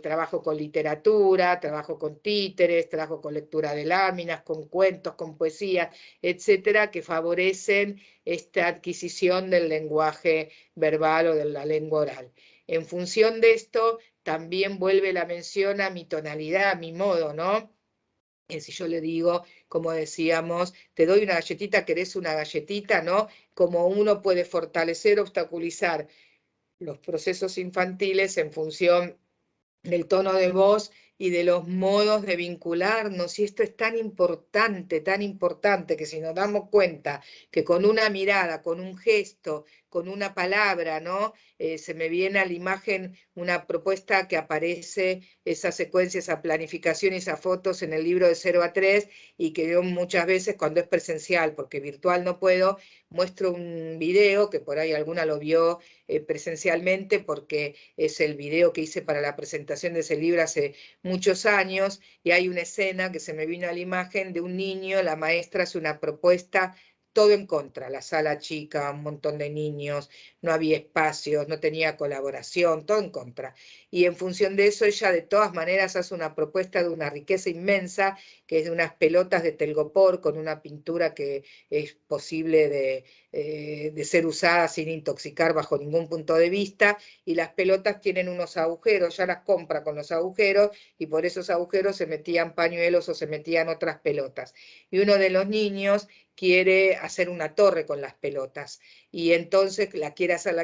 trabajo con literatura, trabajo con títeres, trabajo con lectura de láminas, con cuentos, con poesía, etcétera, que favorecen esta adquisición del lenguaje verbal o de la lengua oral. En función de esto, también vuelve la mención a mi tonalidad, a mi modo, ¿no? Si yo le digo, como decíamos, te doy una galletita, ¿querés una galletita? ¿No? Como uno puede fortalecer, obstaculizar los procesos infantiles en función del tono de voz y de los modos de vincularnos. Y esto es tan importante, que si nos damos cuenta que con una mirada, con un gesto, con una palabra, ¿no? Se me viene a la imagen una propuesta que aparece, esa secuencia, esa planificación, esas fotos en el libro de 0 a 3, y que yo muchas veces cuando es presencial, porque virtual no puedo, muestro un video, que por ahí alguna lo vio presencialmente, porque es el video que hice para la presentación de ese libro hace muchos años, y hay una escena que se me vino a la imagen de un niño, la maestra hace una propuesta todo en contra, la sala chica, un montón de niños, no había espacios, no tenía colaboración, todo en contra. Y en función de eso, ella de todas maneras hace una propuesta de una riqueza inmensa, que es de unas pelotas de telgopor con una pintura que es posible de ser usada sin intoxicar bajo ningún punto de vista, y las pelotas tienen unos agujeros, ya las compra con los agujeros, y por esos agujeros se metían pañuelos o se metían otras pelotas. Y uno de los niños quiere hacer una torre con las pelotas, y entonces la quiere hacer,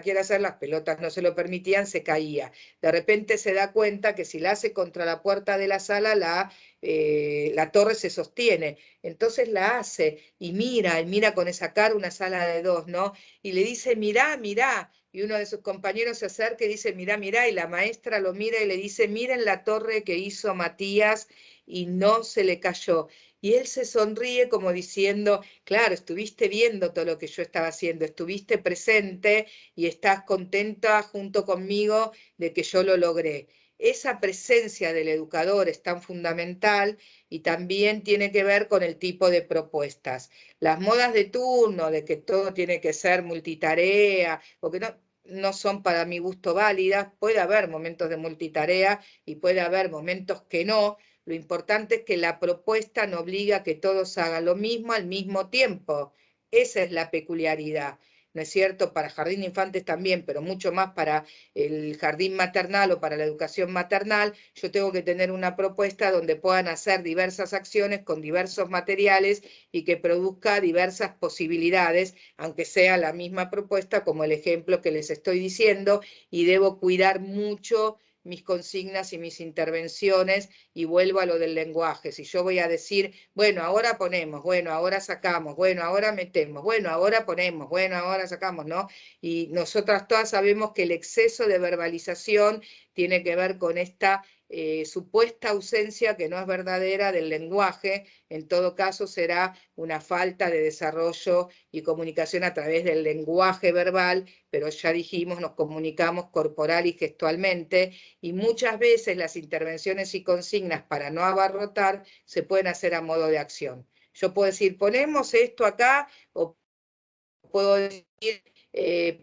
las pelotas no se lo permitían, se caía. De repente se da cuenta que si la hace contra la puerta de la sala, la torre se sostiene. Entonces la hace y mira con esa cara una sala de dos, ¿no? Y le dice, mirá, mirá. Y uno de sus compañeros se acerca y dice, mirá, mirá. Y la maestra lo mira y le dice, miren la torre que hizo Matías y no se le cayó. Y él se sonríe como diciendo, claro, estuviste viendo todo lo que yo estaba haciendo, estuviste presente y estás contenta junto conmigo de que yo lo logré. Esa presencia del educador es tan fundamental y también tiene que ver con el tipo de propuestas. Las modas de turno, de que todo tiene que ser multitarea, o que no son para mi gusto válidas, puede haber momentos de multitarea y puede haber momentos que no. Lo importante es que la propuesta no obliga a que todos hagan lo mismo al mismo tiempo. Esa es la peculiaridad. ¿No es cierto? Para jardín de infantes también, pero mucho más para el jardín maternal o para la educación maternal, yo tengo que tener una propuesta donde puedan hacer diversas acciones con diversos materiales y que produzca diversas posibilidades, aunque sea la misma propuesta, como el ejemplo que les estoy diciendo, y debo cuidar mucho mis consignas y mis intervenciones, y vuelvo a lo del lenguaje. Si yo voy a decir, bueno, ahora ponemos, bueno, ahora sacamos, bueno, ahora metemos, bueno, ahora ponemos, bueno, ahora sacamos, ¿no? Y nosotras todas sabemos que el exceso de verbalización tiene que ver con esta supuesta ausencia que no es verdadera del lenguaje. En todo caso será una falta de desarrollo y comunicación a través del lenguaje verbal, pero ya dijimos, nos comunicamos corporal y gestualmente, y muchas veces las intervenciones y consignas para no abarrotar se pueden hacer a modo de acción. Yo puedo decir, ponemos esto acá, o puedo decir,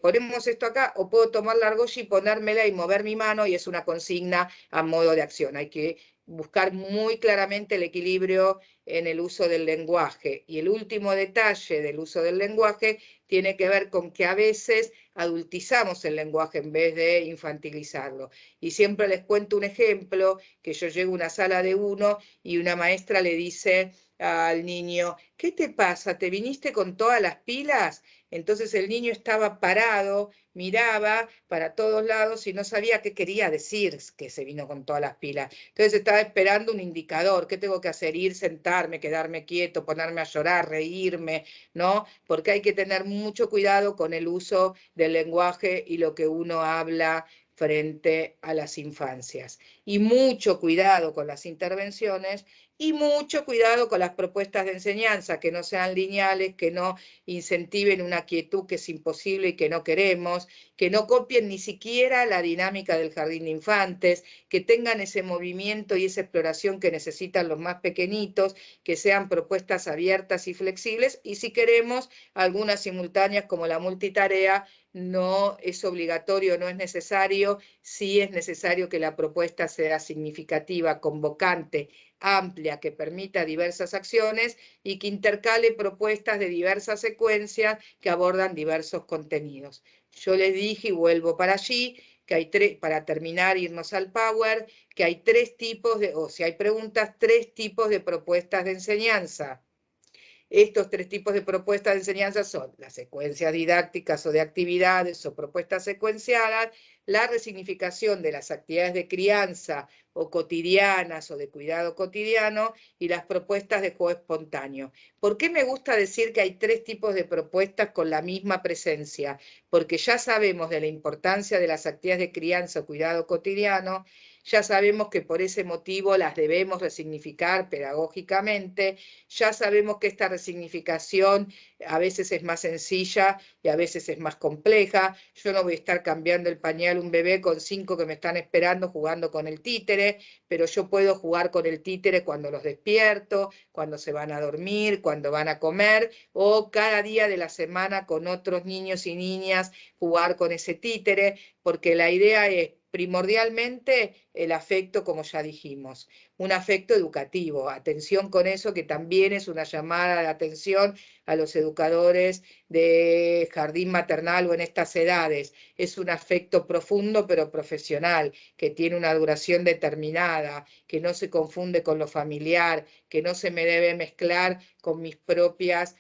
ponemos esto acá, o puedo tomar la argolla y ponérmela y mover mi mano, y es una consigna a modo de acción. Hay que buscar muy claramente el equilibrio en el uso del lenguaje. Y el último detalle del uso del lenguaje tiene que ver con que a veces adultizamos el lenguaje en vez de infantilizarlo. Y siempre les cuento un ejemplo, que yo llego a una sala de 1 y una maestra le dice al niño, ¿qué te pasa? ¿Te viniste con todas las pilas? Entonces el niño estaba parado, miraba para todos lados y no sabía qué quería decir que se vino con todas las pilas. Entonces estaba esperando un indicador. ¿Qué tengo que hacer? Ir, sentarme, quedarme quieto, ponerme a llorar, reírme, ¿no? Porque hay que tener mucho cuidado con el uso del lenguaje y lo que uno habla frente a las infancias. Y mucho cuidado con las intervenciones y mucho cuidado con las propuestas de enseñanza, que no sean lineales, que no incentiven una quietud que es imposible y que no queremos, que no copien ni siquiera la dinámica del jardín de infantes, que tengan ese movimiento y esa exploración que necesitan los más pequeñitos, que sean propuestas abiertas y flexibles, y si queremos algunas simultáneas como la multitarea, no es obligatorio, no es necesario, sí es necesario que la propuesta sea significativa, convocante, amplia, que permita diversas acciones y que intercale propuestas de diversas secuencias que abordan diversos contenidos. Yo les dije, y vuelvo para allí, que hay para terminar, irnos al Power, que hay si hay preguntas, 3 tipos de propuestas de enseñanza. Estos 3 tipos de propuestas de enseñanza son las secuencias didácticas o de actividades o propuestas secuenciadas, la resignificación de las actividades de crianza o cotidianas o de cuidado cotidiano, y las propuestas de juego espontáneo. ¿Por qué me gusta decir que hay 3 tipos de propuestas con la misma presencia? Porque ya sabemos de la importancia de las actividades de crianza o cuidado cotidiano, ya sabemos que por ese motivo las debemos resignificar pedagógicamente, ya sabemos que esta resignificación a veces es más sencilla y a veces es más compleja. Yo no voy a estar cambiando el pañal a un bebé con 5 que me están esperando jugando con el títere, pero yo puedo jugar con el títere cuando los despierto, cuando se van a dormir, cuando van a comer, o cada día de la semana con otros niños y niñas jugar con ese títere, porque la idea es primordialmente el afecto, como ya dijimos, un afecto educativo. Atención con eso, que también es una llamada de atención a los educadores de jardín maternal o en estas edades. Es un afecto profundo pero profesional, que tiene una duración determinada, que no se confunde con lo familiar, que no se me debe mezclar con mis propias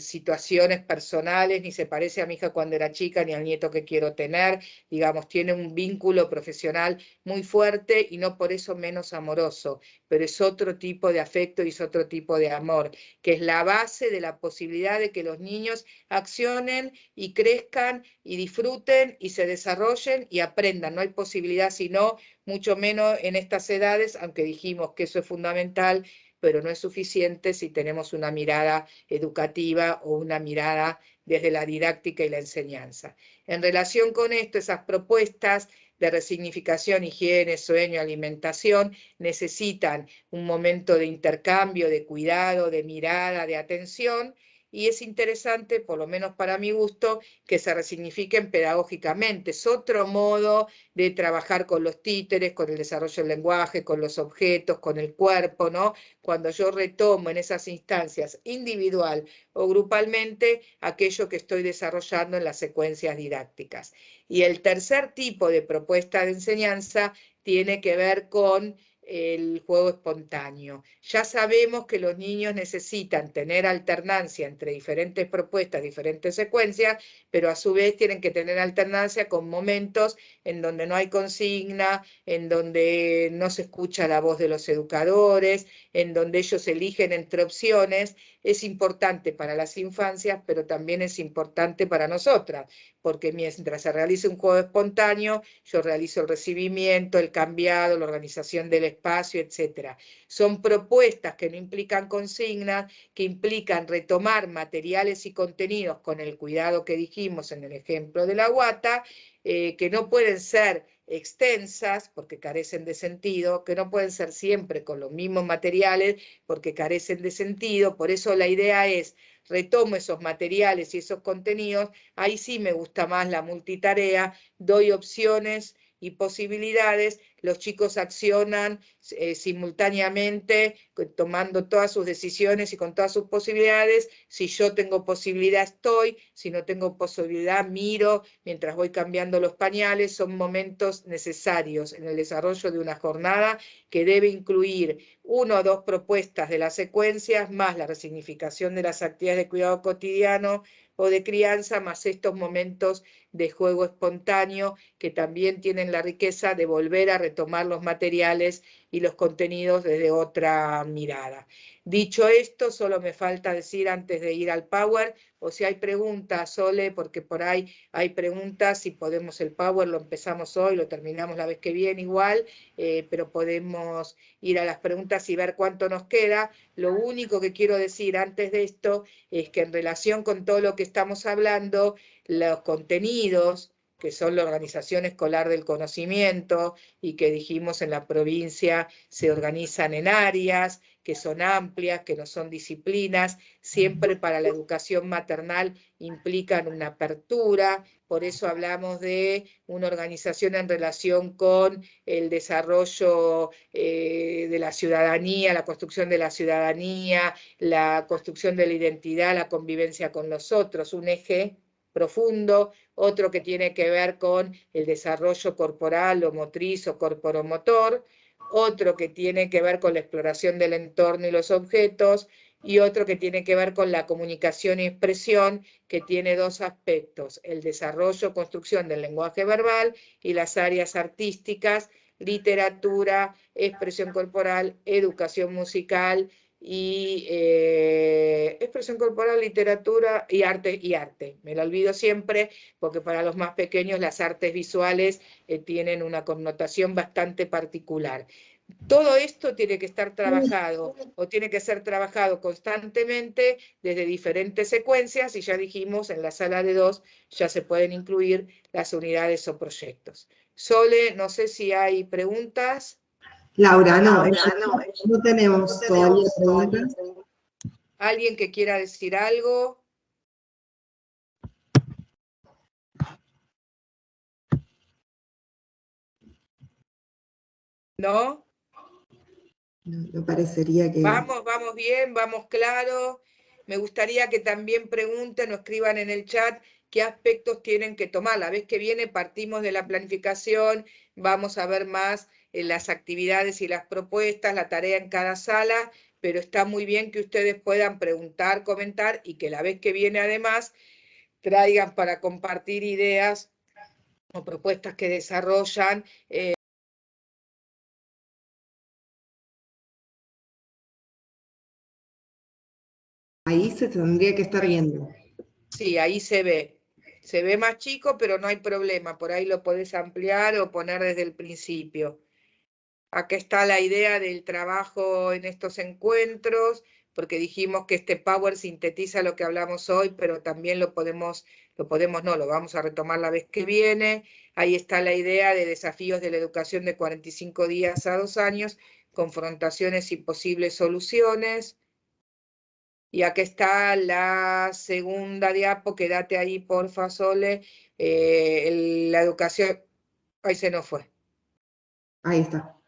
situaciones personales, ni se parece a mi hija cuando era chica, ni al nieto que quiero tener. Digamos, tiene un vínculo profesional muy fuerte y no por eso menos amoroso, pero es otro tipo de afecto y es otro tipo de amor, que es la base de la posibilidad de que los niños accionen y crezcan y disfruten y se desarrollen y aprendan. No hay posibilidad sino, mucho menos en estas edades, aunque dijimos que eso es fundamental, pero no es suficiente si tenemos una mirada educativa o una mirada desde la didáctica y la enseñanza. En relación con esto, esas propuestas de resignificación, higiene, sueño, alimentación, necesitan un momento de intercambio, de cuidado, de mirada, de atención, y es interesante, por lo menos para mi gusto, que se resignifiquen pedagógicamente. Es otro modo de trabajar con los títeres, con el desarrollo del lenguaje, con los objetos, con el cuerpo, ¿no? Cuando yo retomo en esas instancias individual o grupalmente aquello que estoy desarrollando en las secuencias didácticas. Y el tercer tipo de propuesta de enseñanza tiene que ver con el juego espontáneo. Ya sabemos que los niños necesitan tener alternancia entre diferentes propuestas, diferentes secuencias, pero a su vez tienen que tener alternancia con momentos en donde no hay consigna, en donde no se escucha la voz de los educadores, en donde ellos eligen entre opciones. Es importante para las infancias, pero también es importante para nosotras, porque mientras se realice un juego espontáneo, yo realizo el recibimiento, el cambiado, la organización del espacio, etc. Son propuestas que no implican consignas, que implican retomar materiales y contenidos con el cuidado que dijimos en el ejemplo de la guata, que no pueden ser extensas porque carecen de sentido, que no pueden ser siempre con los mismos materiales porque carecen de sentido. Por eso la idea es, retomo esos materiales y esos contenidos, ahí sí me gusta más la multitarea, doy opciones y posibilidades, los chicos accionan simultáneamente, tomando todas sus decisiones y con todas sus posibilidades. Si yo tengo posibilidad estoy, si no tengo posibilidad miro mientras voy cambiando los pañales. Son momentos necesarios en el desarrollo de una jornada que debe incluir 1 o 2 propuestas de las secuencias, más la resignificación de las actividades de cuidado cotidiano o de crianza, más estos momentos de juego espontáneo que también tienen la riqueza de volver a retomar los materiales y los contenidos desde otra mirada. Dicho esto, solo me falta decir antes de ir al Power, o si hay preguntas, Sole, porque por ahí hay preguntas, si podemos el Power, lo empezamos hoy, lo terminamos la vez que viene igual, pero podemos ir a las preguntas y ver cuánto nos queda. Lo único que quiero decir antes de esto es que en relación con todo lo que estamos hablando, los contenidos, que son la organización escolar del conocimiento y que dijimos en la provincia se organizan en áreas, que son amplias, que no son disciplinas, siempre para la educación maternal implican una apertura. Por eso hablamos de una organización en relación con el desarrollo de la ciudadanía, la construcción de la ciudadanía, la construcción de la identidad, la convivencia con los otros, un eje profundo, otro que tiene que ver con el desarrollo corporal o motriz o corporomotor, otro que tiene que ver con la exploración del entorno y los objetos, y otro que tiene que ver con la comunicación y expresión, que tiene 2 aspectos: el desarrollo, construcción del lenguaje verbal, y las áreas artísticas, literatura, expresión corporal, educación musical y expresión corporal, literatura y arte. Me lo olvido siempre porque para los más pequeños las artes visuales tienen una connotación bastante particular. Todo esto tiene que estar trabajado o tiene que ser trabajado constantemente desde diferentes secuencias y ya dijimos en la sala de 2 ya se pueden incluir las unidades o proyectos. Sole, no sé si hay preguntas. Laura, no tenemos todavía preguntas. ¿Alguien que quiera decir algo? ¿No? No parecería que... Vamos bien, vamos claro. Me gustaría que también pregunten o escriban en el chat qué aspectos tienen que tomar. La vez que viene partimos de la planificación, vamos a ver más las actividades y las propuestas, la tarea en cada sala, pero está muy bien que ustedes puedan preguntar, comentar y que la vez que viene además traigan para compartir ideas o propuestas que desarrollan. Ahí se tendría que estar viendo. Sí, ahí se ve. Se ve más chico, pero no hay problema. Por ahí lo podés ampliar o poner desde el principio. Acá está la idea del trabajo en estos encuentros, porque dijimos que este Power sintetiza lo que hablamos hoy, pero también lo vamos a retomar la vez que viene. Ahí está la idea de desafíos de la educación de 45 días a 2 años, confrontaciones y posibles soluciones. Y acá está la segunda diapo, quédate ahí, porfa, Sole. La educación, ahí se nos fue. Ahí está.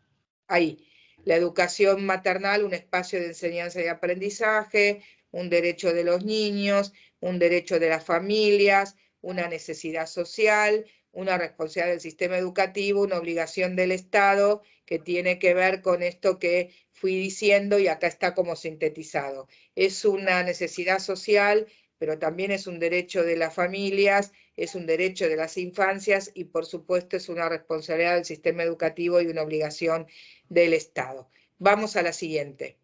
Ahí, la educación maternal, un espacio de enseñanza y aprendizaje, un derecho de los niños, un derecho de las familias, una necesidad social, una responsabilidad del sistema educativo, una obligación del Estado que tiene que ver con esto que fui diciendo y acá está como sintetizado. Es una necesidad social, pero también es un derecho de las familias, es un derecho de las infancias y por supuesto es una responsabilidad del sistema educativo y una obligación del Estado. Vamos a la siguiente.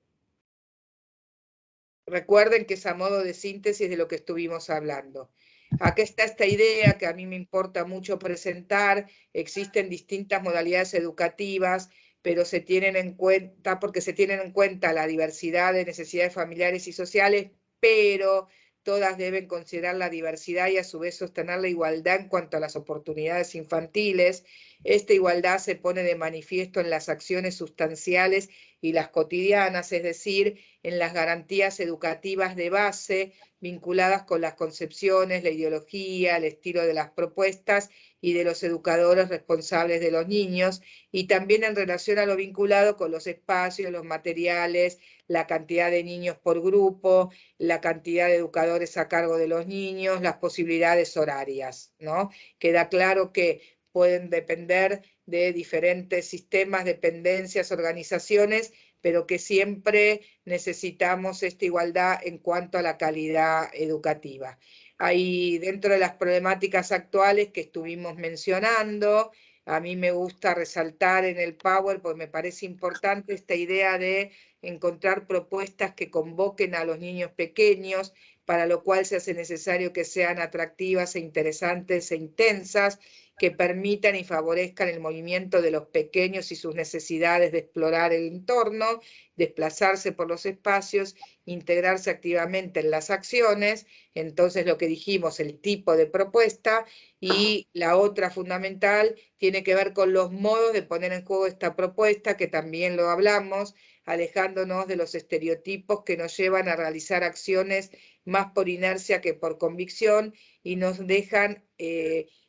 Recuerden que es a modo de síntesis de lo que estuvimos hablando. Acá está esta idea que a mí me importa mucho presentar. Existen distintas modalidades educativas, pero se tienen en cuenta, porque se tienen en cuenta la diversidad de necesidades familiares y sociales, pero todas deben considerar la diversidad y a su vez sostener la igualdad en cuanto a las oportunidades infantiles. Esta igualdad se pone de manifiesto en las acciones sustanciales y las cotidianas, es decir, en las garantías educativas de base vinculadas con las concepciones, la ideología, el estilo de las propuestas y de los educadores responsables de los niños, y también en relación a lo vinculado con los espacios, los materiales, la cantidad de niños por grupo, la cantidad de educadores a cargo de los niños, las posibilidades horarias, ¿no? Queda claro que pueden depender de diferentes sistemas, dependencias, organizaciones, pero que siempre necesitamos esta igualdad en cuanto a la calidad educativa. Ahí dentro de las problemáticas actuales que estuvimos mencionando, a mí me gusta resaltar en el Power, porque me parece importante esta idea de encontrar propuestas que convoquen a los niños pequeños, para lo cual se hace necesario que sean atractivas e interesantes e intensas, que permitan y favorezcan el movimiento de los pequeños y sus necesidades de explorar el entorno, desplazarse por los espacios, integrarse activamente en las acciones. Entonces lo que dijimos, el tipo de propuesta, y la otra fundamental tiene que ver con los modos de poner en juego esta propuesta, que también lo hablamos, alejándonos de los estereotipos que nos llevan a realizar acciones más por inercia que por convicción y nos dejan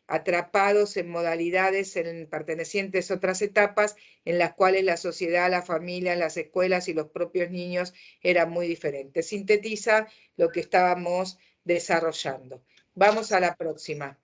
atrapados en modalidades pertenecientes a otras etapas en las cuales la sociedad, la familia, las escuelas y los propios niños eran muy diferentes. Sintetiza lo que estábamos desarrollando. Vamos a la próxima.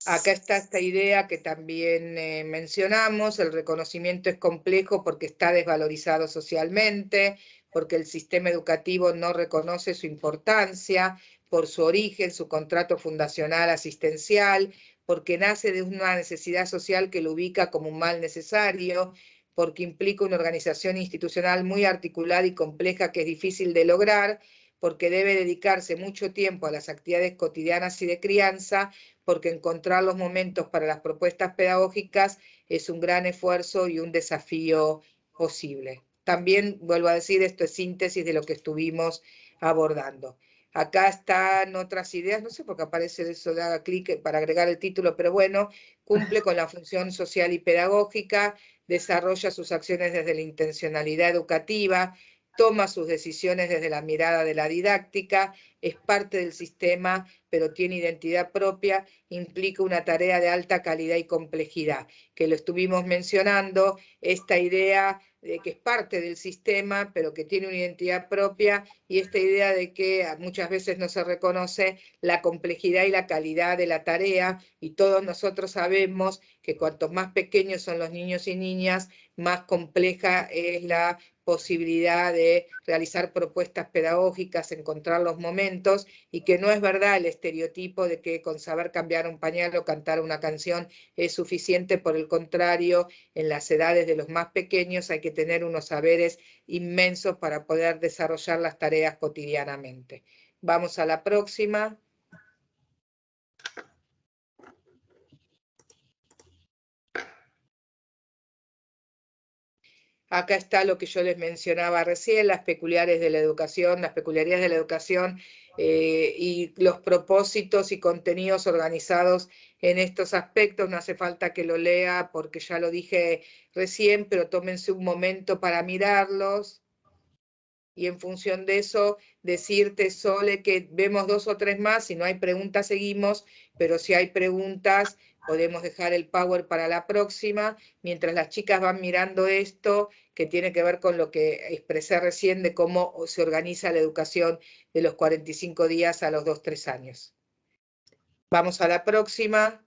Acá está esta idea que también mencionamos, el reconocimiento es complejo porque está desvalorizado socialmente, porque el sistema educativo no reconoce su importancia por su origen, su contrato fundacional asistencial, porque nace de una necesidad social que lo ubica como un mal necesario, porque implica una organización institucional muy articulada y compleja que es difícil de lograr, porque debe dedicarse mucho tiempo a las actividades cotidianas y de crianza, porque encontrar los momentos para las propuestas pedagógicas es un gran esfuerzo y un desafío posible. También, vuelvo a decir, esto es síntesis de lo que estuvimos abordando. Acá están otras ideas, no sé por qué aparece eso, de haga clic para agregar el título, pero bueno, cumple con la función social y pedagógica, desarrolla sus acciones desde la intencionalidad educativa, toma sus decisiones desde la mirada de la didáctica, es parte del sistema, pero tiene identidad propia, implica una tarea de alta calidad y complejidad, que lo estuvimos mencionando, esta idea de que es parte del sistema, pero que tiene una identidad propia, y esta idea de que muchas veces no se reconoce la complejidad y la calidad de la tarea, y todos nosotros sabemos que cuanto más pequeños son los niños y niñas, más compleja es la posibilidad de realizar propuestas pedagógicas, encontrar los momentos, y que no es verdad el estereotipo de que con saber cambiar un pañal o cantar una canción es suficiente. Por el contrario, en las edades de los más pequeños hay que tener unos saberes inmensos para poder desarrollar las tareas cotidianamente. Vamos a la próxima. Acá está lo que yo les mencionaba recién, las peculiaridades de la educación, y los propósitos y contenidos organizados en estos aspectos. No hace falta que lo lea porque ya lo dije recién, pero tómense un momento para mirarlos. Y en función de eso, decirte, Sole, que vemos 2 o 3 más, si no hay preguntas seguimos, pero si hay preguntas podemos dejar el power para la próxima, mientras las chicas van mirando esto, que tiene que ver con lo que expresé recién de cómo se organiza la educación de los 45 días a los 2, 3 años. Vamos a la próxima.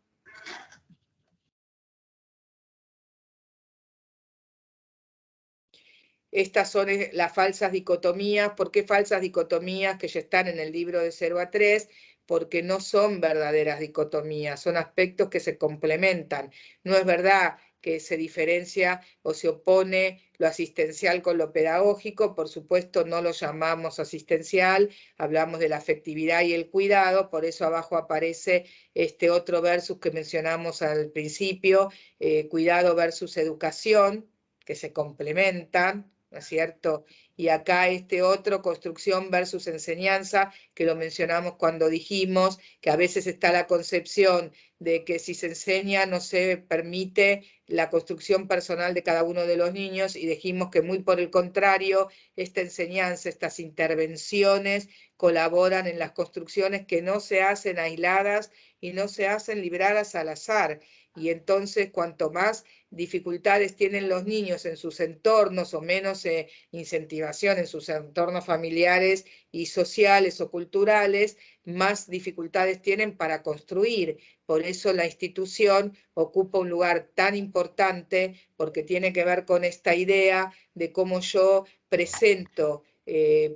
Estas son las falsas dicotomías. ¿Por qué falsas dicotomías? Que ya están en el libro de 0 a 3, porque no son verdaderas dicotomías, son aspectos que se complementan. No es verdad que se diferencia o se opone lo asistencial con lo pedagógico, por supuesto no lo llamamos asistencial, hablamos de la afectividad y el cuidado, por eso abajo aparece este otro versus que mencionamos al principio, cuidado versus educación, que se complementan, ¿no es cierto? Y acá este otro, construcción versus enseñanza, que lo mencionamos cuando dijimos que a veces está la concepción de que si se enseña no se permite la construcción personal de cada uno de los niños, y dijimos que muy por el contrario, esta enseñanza, estas intervenciones colaboran en las construcciones que no se hacen aisladas y no se hacen libradas al azar. Y entonces cuanto más dificultades tienen los niños en sus entornos o menos incentivación en sus entornos familiares y sociales o culturales, más dificultades tienen para construir. Por eso la institución ocupa un lugar tan importante, porque tiene que ver con esta idea de cómo yo presento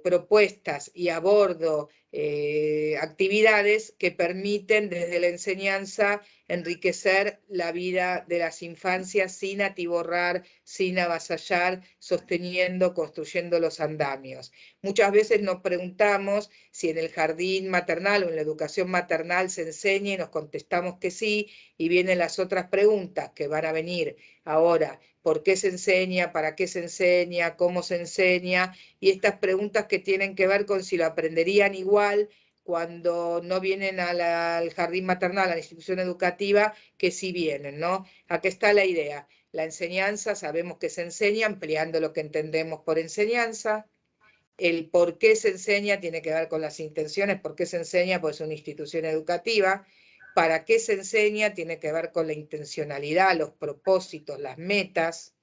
propuestas y abordo actividades que permiten desde la enseñanza enriquecer la vida de las infancias sin atiborrar, sin avasallar, sosteniendo, construyendo los andamios. Muchas veces nos preguntamos si en el jardín maternal o en la educación maternal se enseña y nos contestamos que sí, y vienen las otras preguntas que van a venir ahora. ¿Por qué se enseña? ¿Para qué se enseña? ¿Cómo se enseña? Y estas preguntas que tienen que ver con si lo aprenderían igual cuando no vienen al jardín maternal, a la institución educativa, que sí vienen, ¿no? Aquí está la idea. La enseñanza, sabemos que se enseña, ampliando lo que entendemos por enseñanza. El por qué se enseña tiene que ver con las intenciones, por qué se enseña, pues es una institución educativa. Para qué se enseña tiene que ver con la intencionalidad, los propósitos, las metas,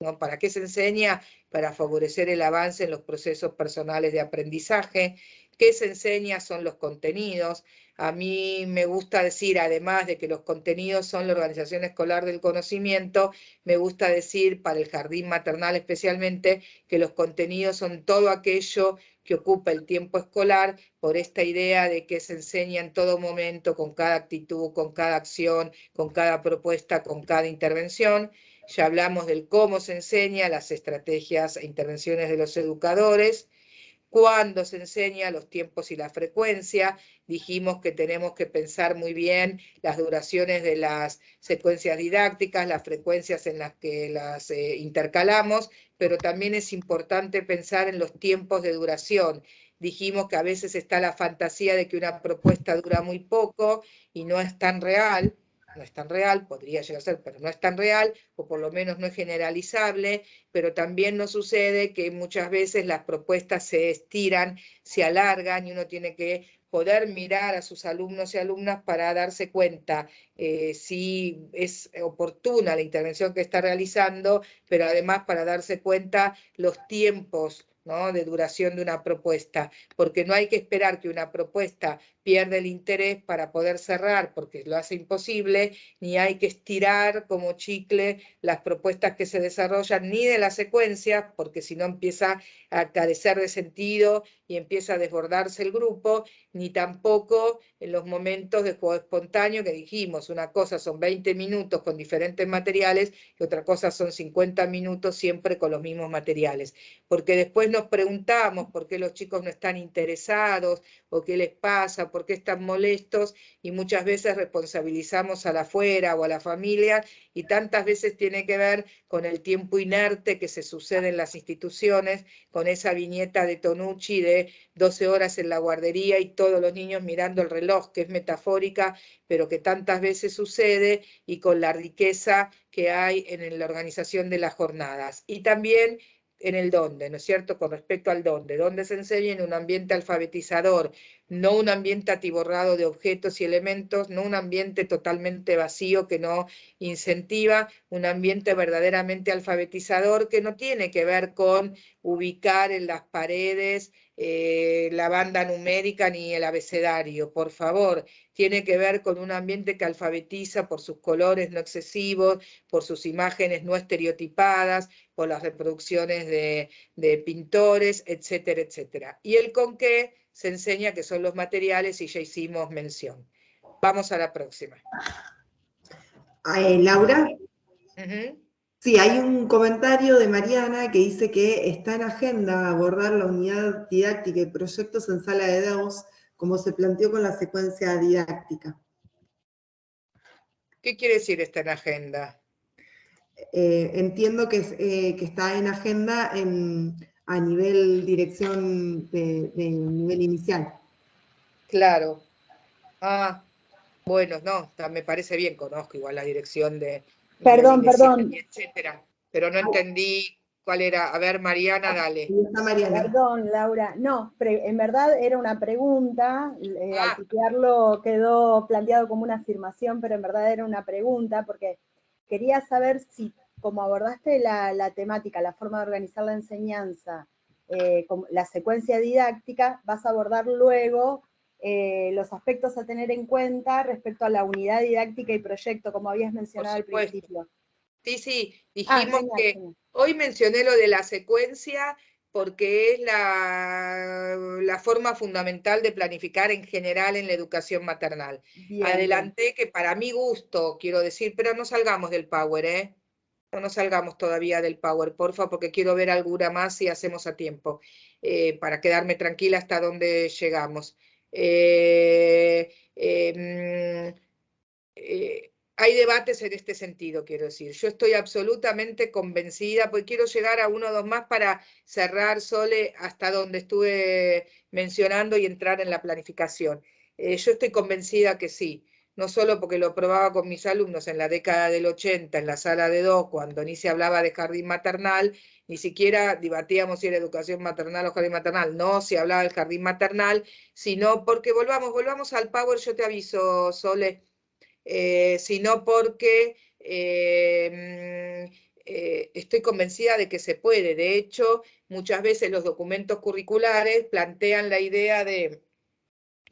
¿no? ¿Para qué se enseña? Para favorecer el avance en los procesos personales de aprendizaje. ¿Qué se enseña? Son los contenidos. A mí me gusta decir, además de que los contenidos son la organización escolar del conocimiento, me gusta decir, para el jardín maternal especialmente, que los contenidos son todo aquello que ocupa el tiempo escolar, por esta idea de que se enseña en todo momento, con cada actitud, con cada acción, con cada propuesta, con cada intervención. ya hablamos del cómo se enseña, las estrategias e intervenciones de los educadores, cuándo se enseña, los tiempos y la frecuencia. Dijimos que tenemos que pensar muy bien las duraciones de las secuencias didácticas, las frecuencias en las que las intercalamos, pero también es importante pensar en los tiempos de duración. Dijimos que a veces está la fantasía de que una propuesta dura muy poco y no es tan real. No es tan real, podría llegar a ser, pero no es tan real, o por lo menos no es generalizable, pero también nos sucede que muchas veces las propuestas se estiran, se alargan y uno tiene que poder mirar a sus alumnos y alumnas para darse cuenta si es oportuna la intervención que está realizando, pero además para darse cuenta los tiempos, ¿no?, de duración de una propuesta, porque no hay que esperar que una propuesta pierda el interés para poder cerrar, porque lo hace imposible, ni hay que estirar como chicle las propuestas que se desarrollan, ni de las secuencias, porque si no empieza a carecer de sentido y empieza a desbordarse el grupo, ni tampoco en los momentos de juego espontáneo que dijimos, una cosa son 20 minutos con diferentes materiales y otra cosa son 50 minutos siempre con los mismos materiales, porque después nos preguntamos por qué los chicos no están interesados o qué les pasa, por qué están molestos, y muchas veces responsabilizamos a la afuera o a la familia, y tantas veces tiene que ver con el tiempo inerte que se sucede en las instituciones, con esa viñeta de Tonucci de 12 horas en la guardería y todos los niños mirando el reloj, que es metafórica, pero que tantas veces sucede, y con la riqueza que hay en la organización de las jornadas. Y también en el dónde, ¿no es cierto?, con respecto al dónde se enseña en un ambiente alfabetizador, no un ambiente atiborrado de objetos y elementos, no un ambiente totalmente vacío que no incentiva, un ambiente verdaderamente alfabetizador que no tiene que ver con ubicar en las paredes la banda numérica ni el abecedario, por favor, tiene que ver con un ambiente que alfabetiza por sus colores no excesivos, por sus imágenes no estereotipadas, por las reproducciones de pintores, etcétera, etcétera. Y el con qué se enseña, que son los materiales, y ya hicimos mención. Vamos a la próxima. Laura. Uh-huh. Sí, hay un comentario de Mariana que dice que está en agenda abordar la unidad didáctica y proyectos en sala de 2, como se planteó con la secuencia didáctica. ¿Qué quiere decir está en agenda? Entiendo que está en agenda a nivel dirección de nivel inicial. Claro. Ah, bueno, no, me parece bien, conozco igual la dirección de nivel inicial, etcétera, pero no entendí cuál era. A ver, Mariana, dale. Perdón, Laura. No, en verdad era una pregunta. Al tutearlo quedó planteado como una afirmación, pero en verdad era una pregunta, porque quería saber si, como abordaste la temática, la forma de organizar la enseñanza, la secuencia didáctica, vas a abordar luego los aspectos a tener en cuenta respecto a la unidad didáctica y proyecto, como habías mencionado al principio. Sí, dijimos genial. Hoy mencioné lo de la secuencia porque es la forma fundamental de planificar en general en la educación maternal. Bien, adelanté bien. Que para mi gusto, quiero decir, pero no salgamos del Power, ¿eh? No nos salgamos todavía del Power, porfa, porque quiero ver alguna más si hacemos a tiempo, para quedarme tranquila hasta donde llegamos. Hay debates en este sentido, quiero decir. Yo estoy absolutamente convencida, porque quiero llegar a uno o dos más para cerrar, Sole, hasta donde estuve mencionando y entrar en la planificación. Yo estoy convencida que sí, no solo porque lo probaba con mis alumnos en la década del 80, en la sala de 2, cuando ni se hablaba de jardín maternal, ni siquiera debatíamos si era educación maternal o jardín maternal, no se hablaba del jardín maternal, sino porque volvamos al Power, yo te aviso, Sole, sino porque estoy convencida de que se puede. De hecho, muchas veces los documentos curriculares plantean la idea de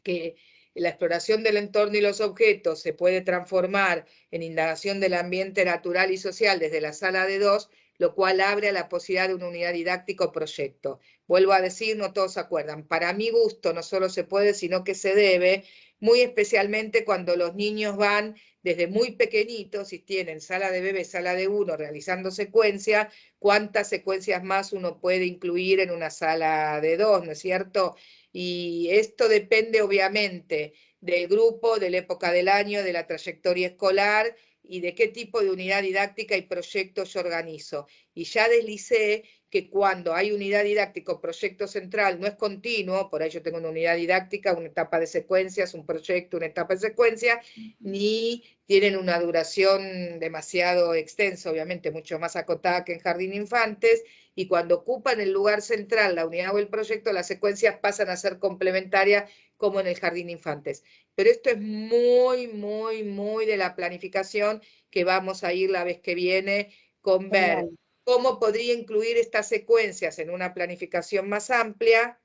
que la exploración del entorno y los objetos se puede transformar en indagación del ambiente natural y social desde la sala de 2, lo cual abre a la posibilidad de una unidad didáctica o proyecto. Vuelvo a decir, no todos se acuerdan. Para mi gusto, no solo se puede, sino que se debe, muy especialmente cuando los niños van desde muy pequeñitos, si tienen sala de bebé, sala de 1, realizando secuencias, cuántas secuencias más uno puede incluir en una sala de 2, ¿no es cierto? Y esto depende obviamente del grupo, de la época del año, de la trayectoria escolar y de qué tipo de unidad didáctica y proyectos yo organizo. Y ya deslicé que cuando hay unidad didáctica o proyecto central no es continuo, por ahí yo tengo una unidad didáctica, una etapa de secuencias, un proyecto, una etapa de secuencia, ni tienen una duración demasiado extensa, obviamente mucho más acotada que en jardín de infantes, y cuando ocupan el lugar central, la unidad o el proyecto, las secuencias pasan a ser complementarias como en el jardín de infantes. Pero esto es muy, muy, muy de la planificación que vamos a ir la vez que viene con ver cómo podría incluir estas secuencias en una planificación más amplia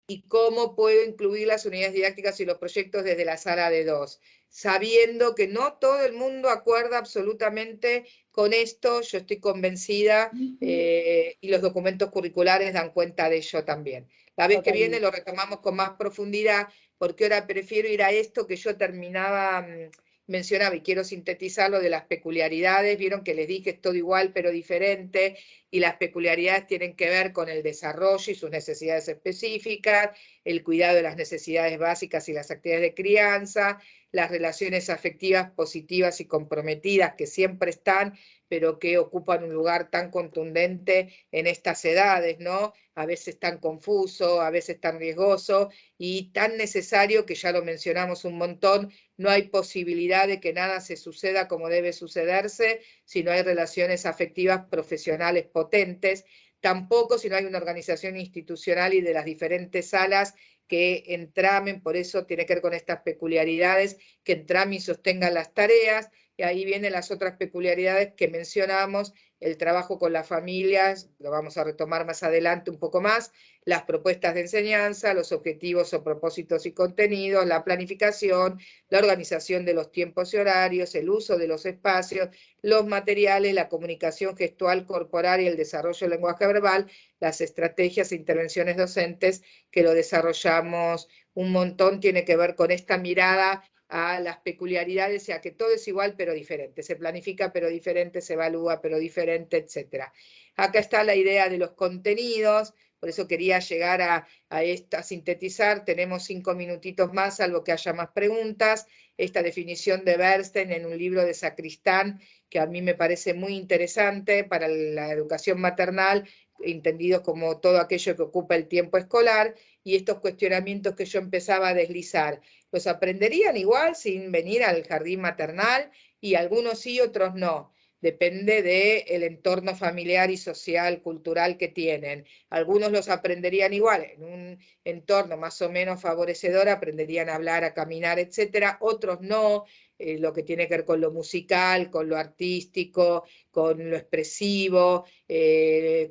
y cómo puedo incluir las unidades didácticas y los proyectos desde la sala de 2, sabiendo que no todo el mundo acuerda absolutamente con esto, yo estoy convencida, y los documentos curriculares dan cuenta de ello también. La vez que viene lo retomamos con más profundidad, porque ahora prefiero ir a esto que yo terminaba, mencionaba, y quiero sintetizarlo, de las peculiaridades. Vieron que les dije es todo igual pero diferente, y las peculiaridades tienen que ver con el desarrollo y sus necesidades específicas, el cuidado de las necesidades básicas y las actividades de crianza, las relaciones afectivas positivas y comprometidas que siempre están, pero que ocupan un lugar tan contundente en estas edades, ¿no? A veces tan confuso, a veces tan riesgoso y tan necesario que ya lo mencionamos un montón. No hay posibilidad de que nada se suceda como debe sucederse si no hay relaciones afectivas profesionales potentes, tampoco si no hay una organización institucional y de las diferentes salas que entramen, por eso tiene que ver con estas peculiaridades, que entramen y sostengan las tareas, y ahí vienen las otras peculiaridades que mencionamos, el trabajo con las familias, lo vamos a retomar más adelante un poco más, las propuestas de enseñanza, los objetivos o propósitos y contenidos, la planificación, la organización de los tiempos y horarios, el uso de los espacios, los materiales, la comunicación gestual corporal y el desarrollo del lenguaje verbal, las estrategias e intervenciones docentes que lo desarrollamos un montón, tiene que ver con esta mirada a las peculiaridades, y a que todo es igual pero diferente, se planifica pero diferente, se evalúa pero diferente, etc. Acá está la idea de los contenidos, por eso quería llegar a sintetizar. Tenemos 5 minutitos más, salvo que haya más preguntas. Esta definición de Bernstein en un libro de Sacristán, que a mí me parece muy interesante para la educación maternal, entendidos como todo aquello que ocupa el tiempo escolar, y estos cuestionamientos que yo empezaba a deslizar. ¿Los aprenderían igual sin venir al jardín maternal? Y algunos sí, otros no. Depende del entorno familiar y social, cultural que tienen. Algunos los aprenderían igual, en un entorno más o menos favorecedor, aprenderían a hablar, a caminar, etc. Otros no, lo que tiene que ver con lo musical, con lo artístico, con lo expresivo,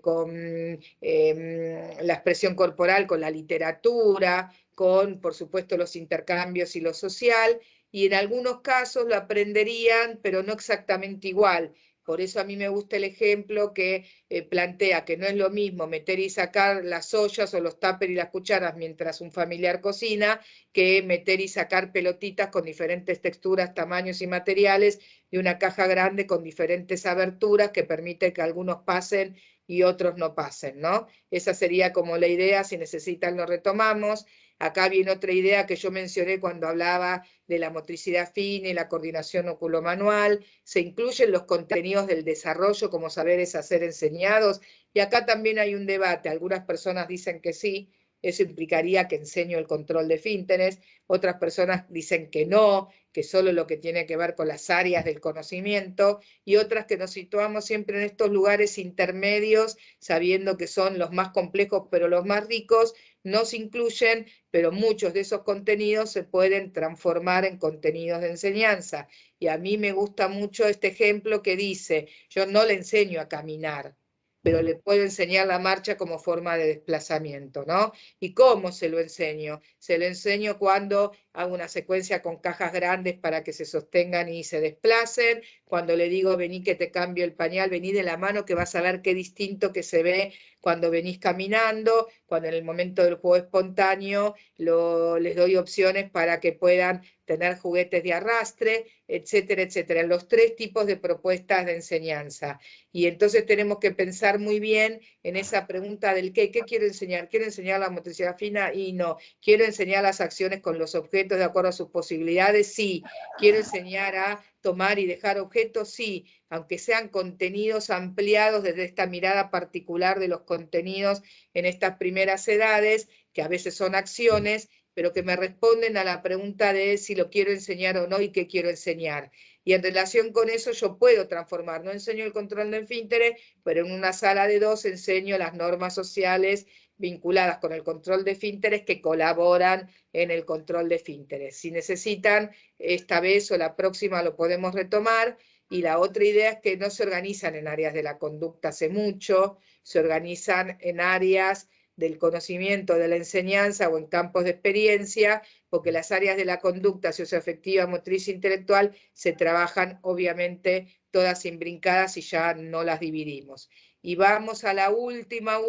con la expresión corporal, con la literatura, con, por supuesto, los intercambios y lo social, y en algunos casos lo aprenderían, pero no exactamente igual. Por eso a mí me gusta el ejemplo que plantea que no es lo mismo meter y sacar las ollas o los tuppers y las cucharas mientras un familiar cocina, que meter y sacar pelotitas con diferentes texturas, tamaños y materiales de una caja grande con diferentes aberturas que permite que algunos pasen y otros no pasen, ¿no? Esa sería como la idea. Si necesitan lo retomamos. Acá viene otra idea que yo mencioné cuando hablaba de la motricidad fina y la coordinación oculomanual. Se incluyen los contenidos del desarrollo como saberes a ser enseñados, y acá también hay un debate. Algunas personas dicen que sí, eso implicaría que enseño el control de esfínteres. Otras personas dicen que no, que solo lo que tiene que ver con las áreas del conocimiento, y otras que nos situamos siempre en estos lugares intermedios, sabiendo que son los más complejos pero los más ricos. No se incluyen, pero muchos de esos contenidos se pueden transformar en contenidos de enseñanza. Y a mí me gusta mucho este ejemplo que dice, yo no le enseño a caminar, pero le puedo enseñar la marcha como forma de desplazamiento, ¿no? ¿Y cómo se lo enseño? Se lo enseño cuando hago una secuencia con cajas grandes para que se sostengan y se desplacen, cuando le digo vení que te cambio el pañal, vení de la mano que vas a ver qué distinto que se ve cuando venís caminando, cuando en el momento del juego espontáneo les doy opciones para que puedan tener juguetes de arrastre, etcétera, etcétera. Los 3 tipos de propuestas de enseñanza. Y entonces tenemos que pensar muy bien en esa pregunta del qué quiero enseñar. ¿Quiero enseñar la motricidad fina? Y no. ¿Quiero enseñar las acciones con los objetos de acuerdo a sus posibilidades? Sí. ¿Quiero enseñar a tomar y dejar objetos? Sí, aunque sean contenidos ampliados desde esta mirada particular de los contenidos en estas primeras edades, que a veces son acciones, pero que me responden a la pregunta de si lo quiero enseñar o no y qué quiero enseñar. Y en relación con eso yo puedo transformar, no enseño el control de esfínteres, pero en una sala de 2 enseño las normas sociales vinculadas con el control de esfínteres que colaboran en el control de esfínteres. Si necesitan, esta vez o la próxima lo podemos retomar. Y la otra idea es que no se organizan en áreas de la conducta hace mucho, se organizan en áreas del conocimiento, de la enseñanza o en campos de experiencia, porque las áreas de la conducta socioafectiva, motriz e intelectual se trabajan obviamente todas imbrincadas y ya no las dividimos. Y vamos a la última,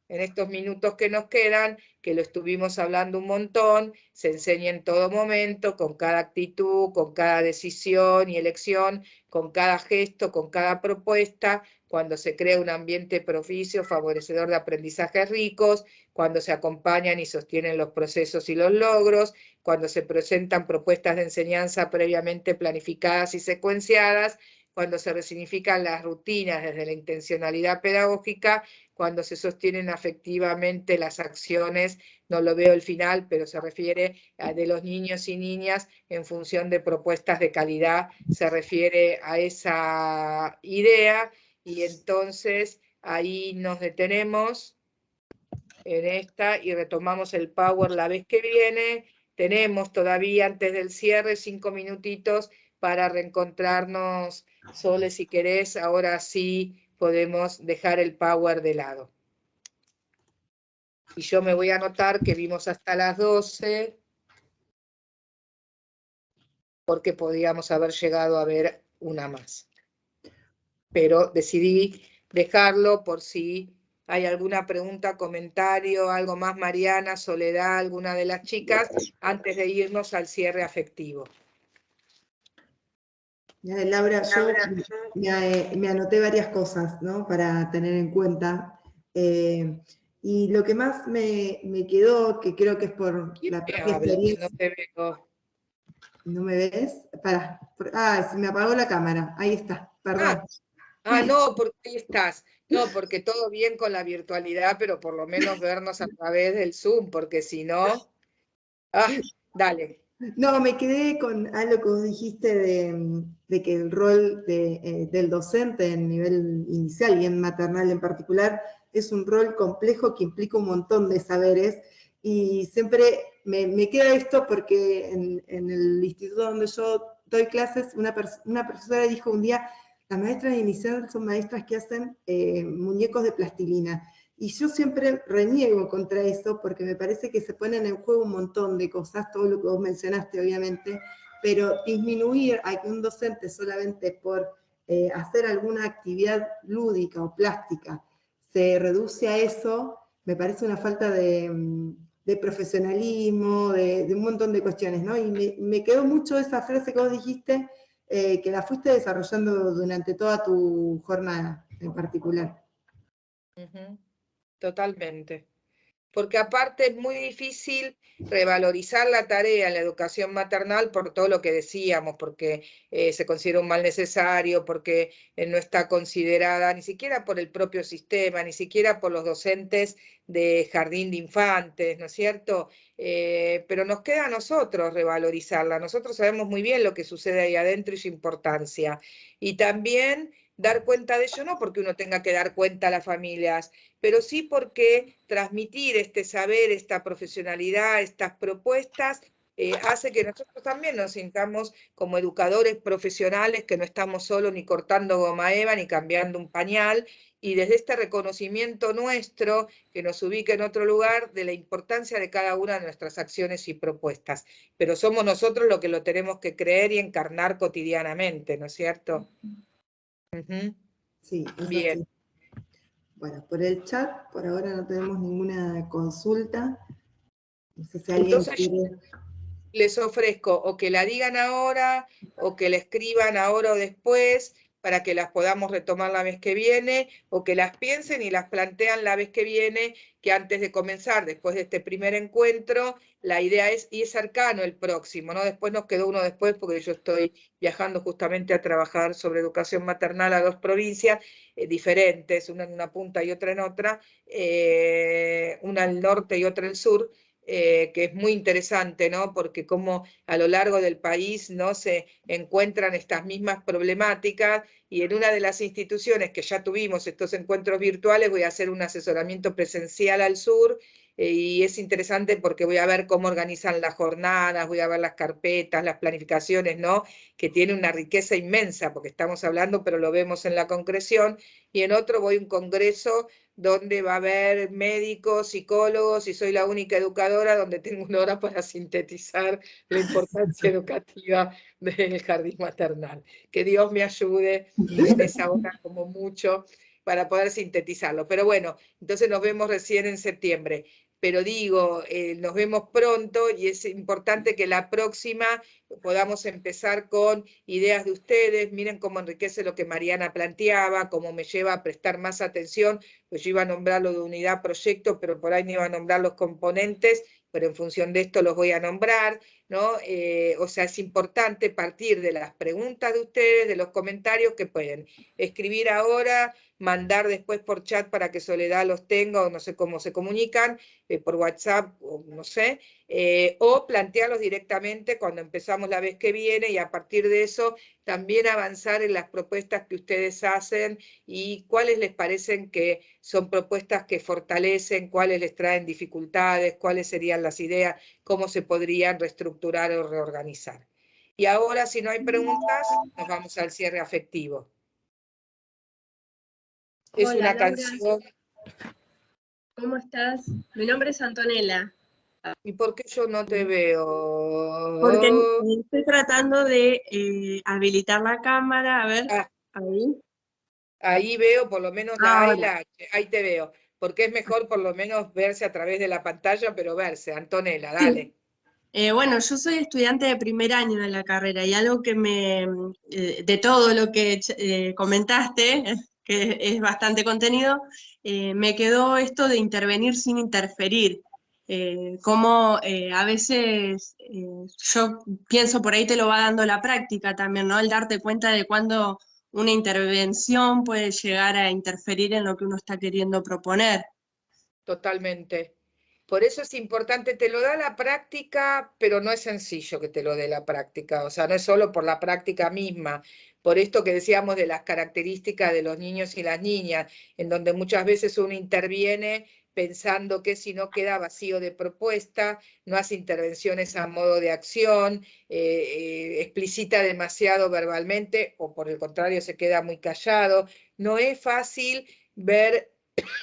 en estos minutos que nos quedan, que lo estuvimos hablando un montón, se enseña en todo momento, con cada actitud, con cada decisión y elección, con cada gesto, con cada propuesta, cuando se crea un ambiente propicio, favorecedor de aprendizajes ricos, cuando se acompañan y sostienen los procesos y los logros, cuando se presentan propuestas de enseñanza previamente planificadas y secuenciadas, cuando se resignifican las rutinas desde la intencionalidad pedagógica, cuando se sostienen afectivamente las acciones, no lo veo el final, pero se refiere a de los niños y niñas en función de propuestas de calidad, se refiere a esa idea, y entonces ahí nos detenemos en esta y retomamos el Power la vez que viene. Tenemos todavía antes del cierre 5 minutitos para reencontrarnos, Sole, si querés, ahora sí podemos dejar el Power de lado. Y yo me voy a anotar que vimos hasta las 12, porque podíamos haber llegado a ver una más. Pero decidí dejarlo por si hay alguna pregunta, comentario, algo más, Mariana, Soledad, alguna de las chicas, antes de irnos al cierre afectivo. Laura, yo me anoté varias cosas, ¿no?, para tener en cuenta. Y lo que más me quedó, que creo que es por la propia experiencia... No te veo. ¿No me ves? Se me apagó la cámara. Ahí está, perdón. No, porque ahí estás. No, porque todo bien con la virtualidad, pero por lo menos vernos a través del Zoom, porque si no... dale. No, me quedé con algo que vos dijiste de que el rol del docente en nivel inicial y en maternal en particular es un rol complejo que implica un montón de saberes, y siempre me queda esto porque en el instituto donde yo doy clases, una profesora dijo un día: las maestras iniciales son maestras que hacen muñecos de plastilina. Y yo siempre reniego contra eso, porque me parece que se ponen en juego un montón de cosas, todo lo que vos mencionaste, obviamente, pero disminuir a que un docente solamente por hacer alguna actividad lúdica o plástica se reduce a eso, me parece una falta de profesionalismo, de un montón de cuestiones, ¿no? Y me quedó mucho esa frase que vos dijiste, que la fuiste desarrollando durante toda tu jornada en particular. Totalmente. Porque aparte es muy difícil revalorizar la tarea en la educación maternal por todo lo que decíamos, porque se considera un mal necesario, porque no está considerada ni siquiera por el propio sistema, ni siquiera por los docentes de jardín de infantes, ¿no es cierto? Pero nos queda a nosotros revalorizarla. Nosotros sabemos muy bien lo que sucede ahí adentro y su importancia. Y también dar cuenta de ello, no porque uno tenga que dar cuenta a las familias, pero sí porque transmitir este saber, esta profesionalidad, estas propuestas, hace que nosotros también nos sintamos como educadores profesionales, que no estamos solo ni cortando goma eva, ni cambiando un pañal, y desde este reconocimiento nuestro, que nos ubique en otro lugar, de la importancia de cada una de nuestras acciones y propuestas. Pero somos nosotros los que lo tenemos que creer y encarnar cotidianamente, ¿no es cierto? Sí, es bien. Así. Bueno, por el chat, por ahora no tenemos ninguna consulta. No sé si alguien quiere... Les ofrezco o que la digan ahora, o que la escriban ahora o después, para que las podamos retomar la vez que viene, o que las piensen y las plantean la vez que viene, que antes de comenzar, después de este primer encuentro, la idea es, y es cercano el próximo, ¿no? Después nos quedó uno después, porque yo estoy viajando justamente a trabajar sobre educación maternal a 2 provincias diferentes, una en una punta y otra en otra, una al norte y otra al sur, que es muy interesante, ¿no? Porque como a lo largo del país, ¿no?, se encuentran estas mismas problemáticas, y en una de las instituciones que ya tuvimos estos encuentros virtuales voy a hacer un asesoramiento presencial al sur, y es interesante porque voy a ver cómo organizan las jornadas, voy a ver las carpetas, las planificaciones, ¿no?, que tiene una riqueza inmensa, porque estamos hablando, pero lo vemos en la concreción, y en otro voy a un congreso donde va a haber médicos, psicólogos, y soy la única educadora, donde tengo 1 hora para sintetizar la importancia educativa del jardín maternal. Que Dios me ayude en esa hora como mucho para poder sintetizarlo. Pero bueno, entonces nos vemos recién en septiembre. Pero digo, nos vemos pronto, y es importante que la próxima podamos empezar con ideas de ustedes. Miren cómo enriquece lo que Mariana planteaba, cómo me lleva a prestar más atención, pues yo iba a nombrarlo de unidad proyecto, pero por ahí no iba a nombrar los componentes, pero en función de esto los voy a nombrar, ¿no? O sea, es importante partir de las preguntas de ustedes, de los comentarios que pueden escribir ahora, mandar después por chat para que Soledad los tenga, o no sé cómo se comunican, por WhatsApp, o no sé, o plantearlos directamente cuando empezamos la vez que viene, y a partir de eso también avanzar en las propuestas que ustedes hacen, y cuáles les parecen que son propuestas que fortalecen, cuáles les traen dificultades, cuáles serían las ideas, cómo se podrían reestructurar o reorganizar. Y ahora, si no hay preguntas, nos vamos al cierre afectivo. Es Hola, una Laura. canción. ¿Cómo estás? Mi nombre es Antonella. ¿Y por qué yo no te veo? Porque estoy tratando de habilitar la cámara, a ver, ahí. Ahí veo por lo menos la A y Ahora. la H, ahí te veo, porque es mejor por lo menos verse a través de la pantalla, pero verse. Antonella, dale. Bueno, yo soy estudiante de primer año de la carrera, y algo que de todo lo que comentaste, que es bastante contenido, me quedó esto de intervenir sin interferir. Como a veces yo pienso, por ahí te lo va dando la práctica también, ¿no? El darte cuenta de cuándo una intervención puede llegar a interferir en lo que uno está queriendo proponer. Totalmente. Por eso es importante, te lo da la práctica, pero no es sencillo que te lo dé la práctica, o sea, no es solo por la práctica misma, por esto que decíamos de las características de los niños y las niñas, en donde muchas veces uno interviene pensando que si no queda vacío de propuesta, no hace intervenciones a modo de acción, explicita demasiado verbalmente, o por el contrario se queda muy callado. No es fácil ver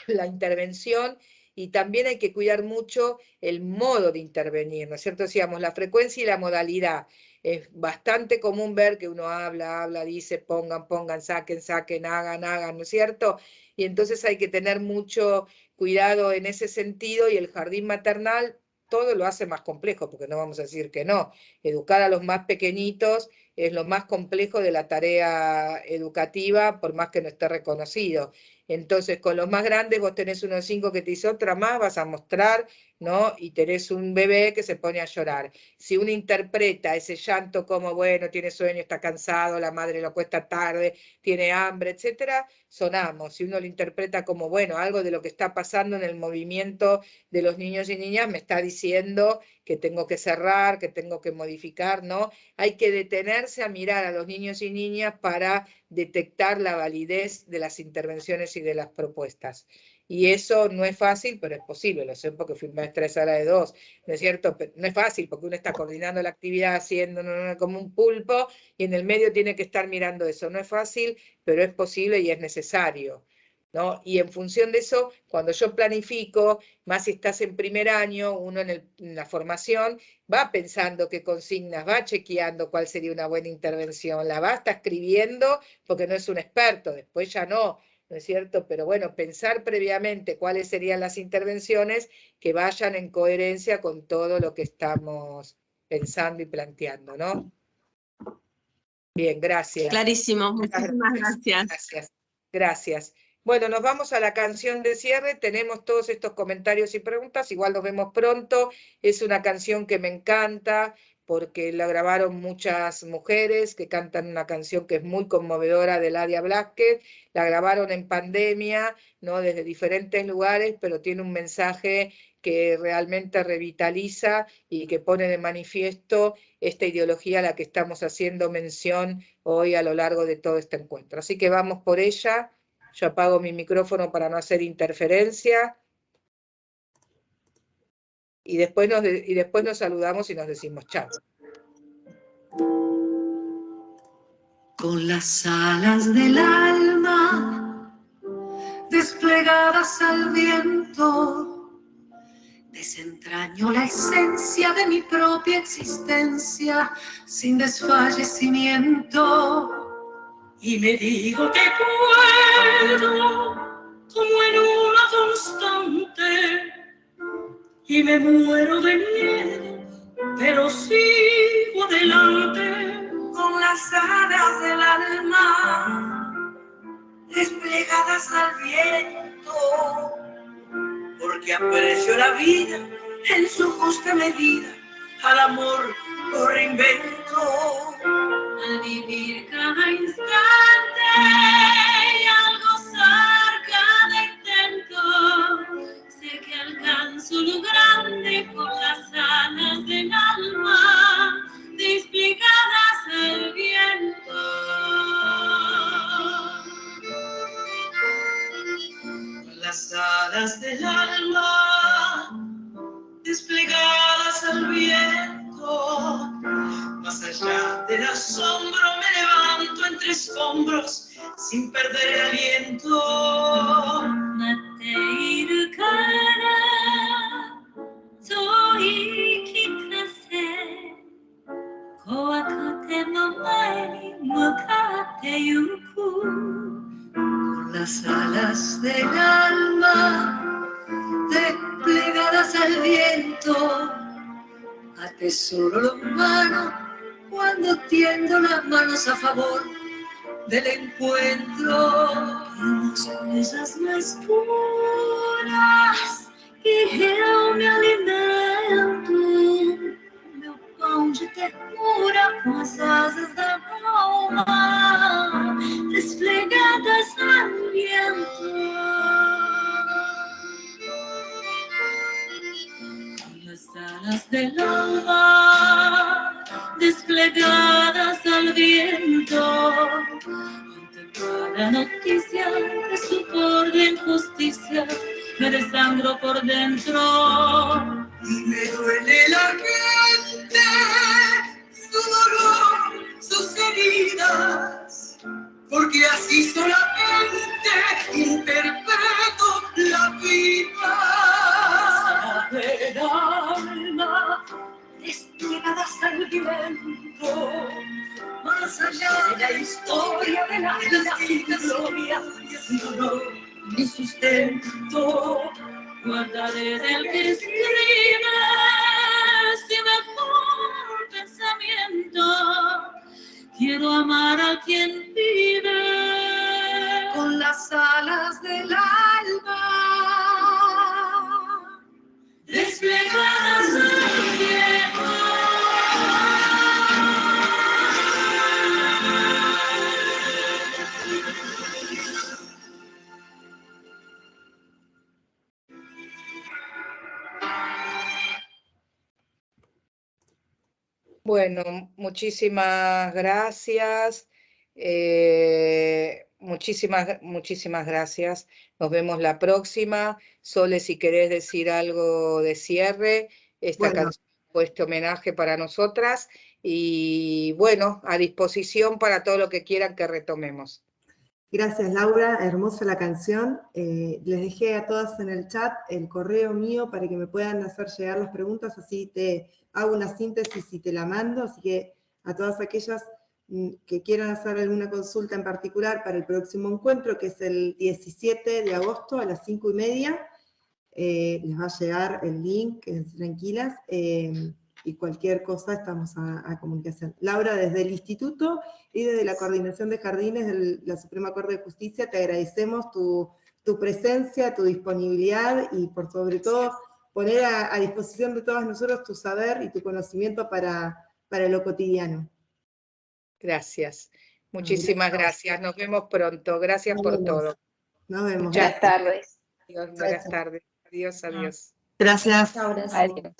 la intervención, y también hay que cuidar mucho el modo de intervenir, ¿no es cierto? Decíamos, la frecuencia y la modalidad. Es bastante común ver que uno habla, dice, pongan, saquen, hagan, ¿no es cierto? Y entonces hay que tener mucho cuidado en ese sentido, y el jardín maternal todo lo hace más complejo, porque no vamos a decir que no. Educar a los más pequeñitos es lo más complejo de la tarea educativa, por más que no esté reconocido. Entonces, con los más grandes vos tenés uno de 5 que te dice otra más, vas a mostrar, ¿no? Y tenés un bebé que se pone a llorar. Si uno interpreta ese llanto como, bueno, tiene sueño, está cansado, la madre lo cuesta tarde, tiene hambre, etcétera, sonamos. Si uno lo interpreta como, bueno, algo de lo que está pasando en el movimiento de los niños y niñas me está diciendo que tengo que cerrar, que tengo que modificar, ¿no? Hay que detenerse a mirar a los niños y niñas para detectar la validez de las intervenciones y de las propuestas. Y eso no es fácil, pero es posible, lo sé porque fui maestra de sala de 2, ¿no es cierto? Pero no es fácil porque uno está coordinando la actividad, haciendo como un pulpo, y en el medio tiene que estar mirando eso. No es fácil, pero es posible y es necesario. ¿no? Y en función de eso, cuando yo planifico, más si estás en primer año, uno en la formación va pensando qué consignas, va chequeando cuál sería una buena intervención, la va hasta escribiendo porque no es un experto, después ya no, ¿no es cierto? Pero bueno, pensar previamente cuáles serían las intervenciones que vayan en coherencia con todo lo que estamos pensando y planteando, ¿no? Bien, gracias. Clarísimo, muchísimas gracias. Gracias, gracias. Bueno, nos vamos a la canción de cierre, tenemos todos estos comentarios y preguntas, igual nos vemos pronto, es una canción que me encanta, porque la grabaron muchas mujeres que cantan una canción que es muy conmovedora de Ladia Blasquez, la grabaron en pandemia, ¿no? Desde diferentes lugares, pero tiene un mensaje que realmente revitaliza y que pone de manifiesto esta ideología a la que estamos haciendo mención hoy a lo largo de todo este encuentro. Así que vamos por ella. Yo apago mi micrófono para no hacer interferencia. Y después nos saludamos y nos decimos chao. Con las alas del alma desplegadas al viento, desentraño la esencia de mi propia existencia sin desfallecimiento. Y me digo que puedo, como en una constante, y me muero de miedo, pero sigo adelante. Con las alas del alma desplegadas al viento, porque aprecio la vida en su justa medida, al amor lo reinvento. Al vivir cada instante y al gozar cada intento, sé que alcanzo lo grande con las alas del alma desplegadas al viento. Las alas del alma desplegadas al viento, más allá del asombro me levanto entre escombros sin perder el aliento. Mateiru kara toikitase, kowaku mo mae ni mukatte yuku. Con las alas del alma desplegadas al viento, atesoro lo humano cuando tiendo las manos a favor del encuentro. Esas más puras que eu me alimento, meu pão de ternura com as asas da alma desplegadas al viento. Las alas del alma desplegadas al viento, ante cada noticia de su borde injusticia, me desangro por dentro. Y me duele la gente, su dolor, sus heridas, porque así solamente interpreto la vida. Del alma desplegadas al viento, más allá de la historia de la vida sin gloria, sin honor ni sustento, guardaré del que escribe si mejor pensamiento. Quiero amar a quien vive con las alas del alma desplegadas al viento. Bueno, muchísimas gracias. Muchísimas gracias. Nos vemos la próxima. Sole, si querés decir algo de cierre, esta canción fue este homenaje para nosotras. Y bueno, a disposición para todo lo que quieran que retomemos. Gracias, Laura, hermosa la canción. Les dejé a todas en el chat el correo mío para que me puedan hacer llegar las preguntas, así te hago una síntesis y te la mando, así que a todas aquellas que quieran hacer alguna consulta en particular para el próximo encuentro, que es el 17 de agosto a las 5:30, les va a llegar el link, quédense tranquilas, y cualquier cosa estamos a comunicación. Laura, desde el Instituto y desde la Coordinación de Jardines de la Suprema Corte de Justicia, te agradecemos tu presencia, tu disponibilidad y por sobre todo poner a disposición de todos nosotros tu saber y tu conocimiento para lo cotidiano. Gracias. Muchísimas gracias. Nos vemos pronto. Gracias por todo. Nos vemos. Buenas tardes. Buenas tardes. Adiós, adiós. Gracias. Adiós.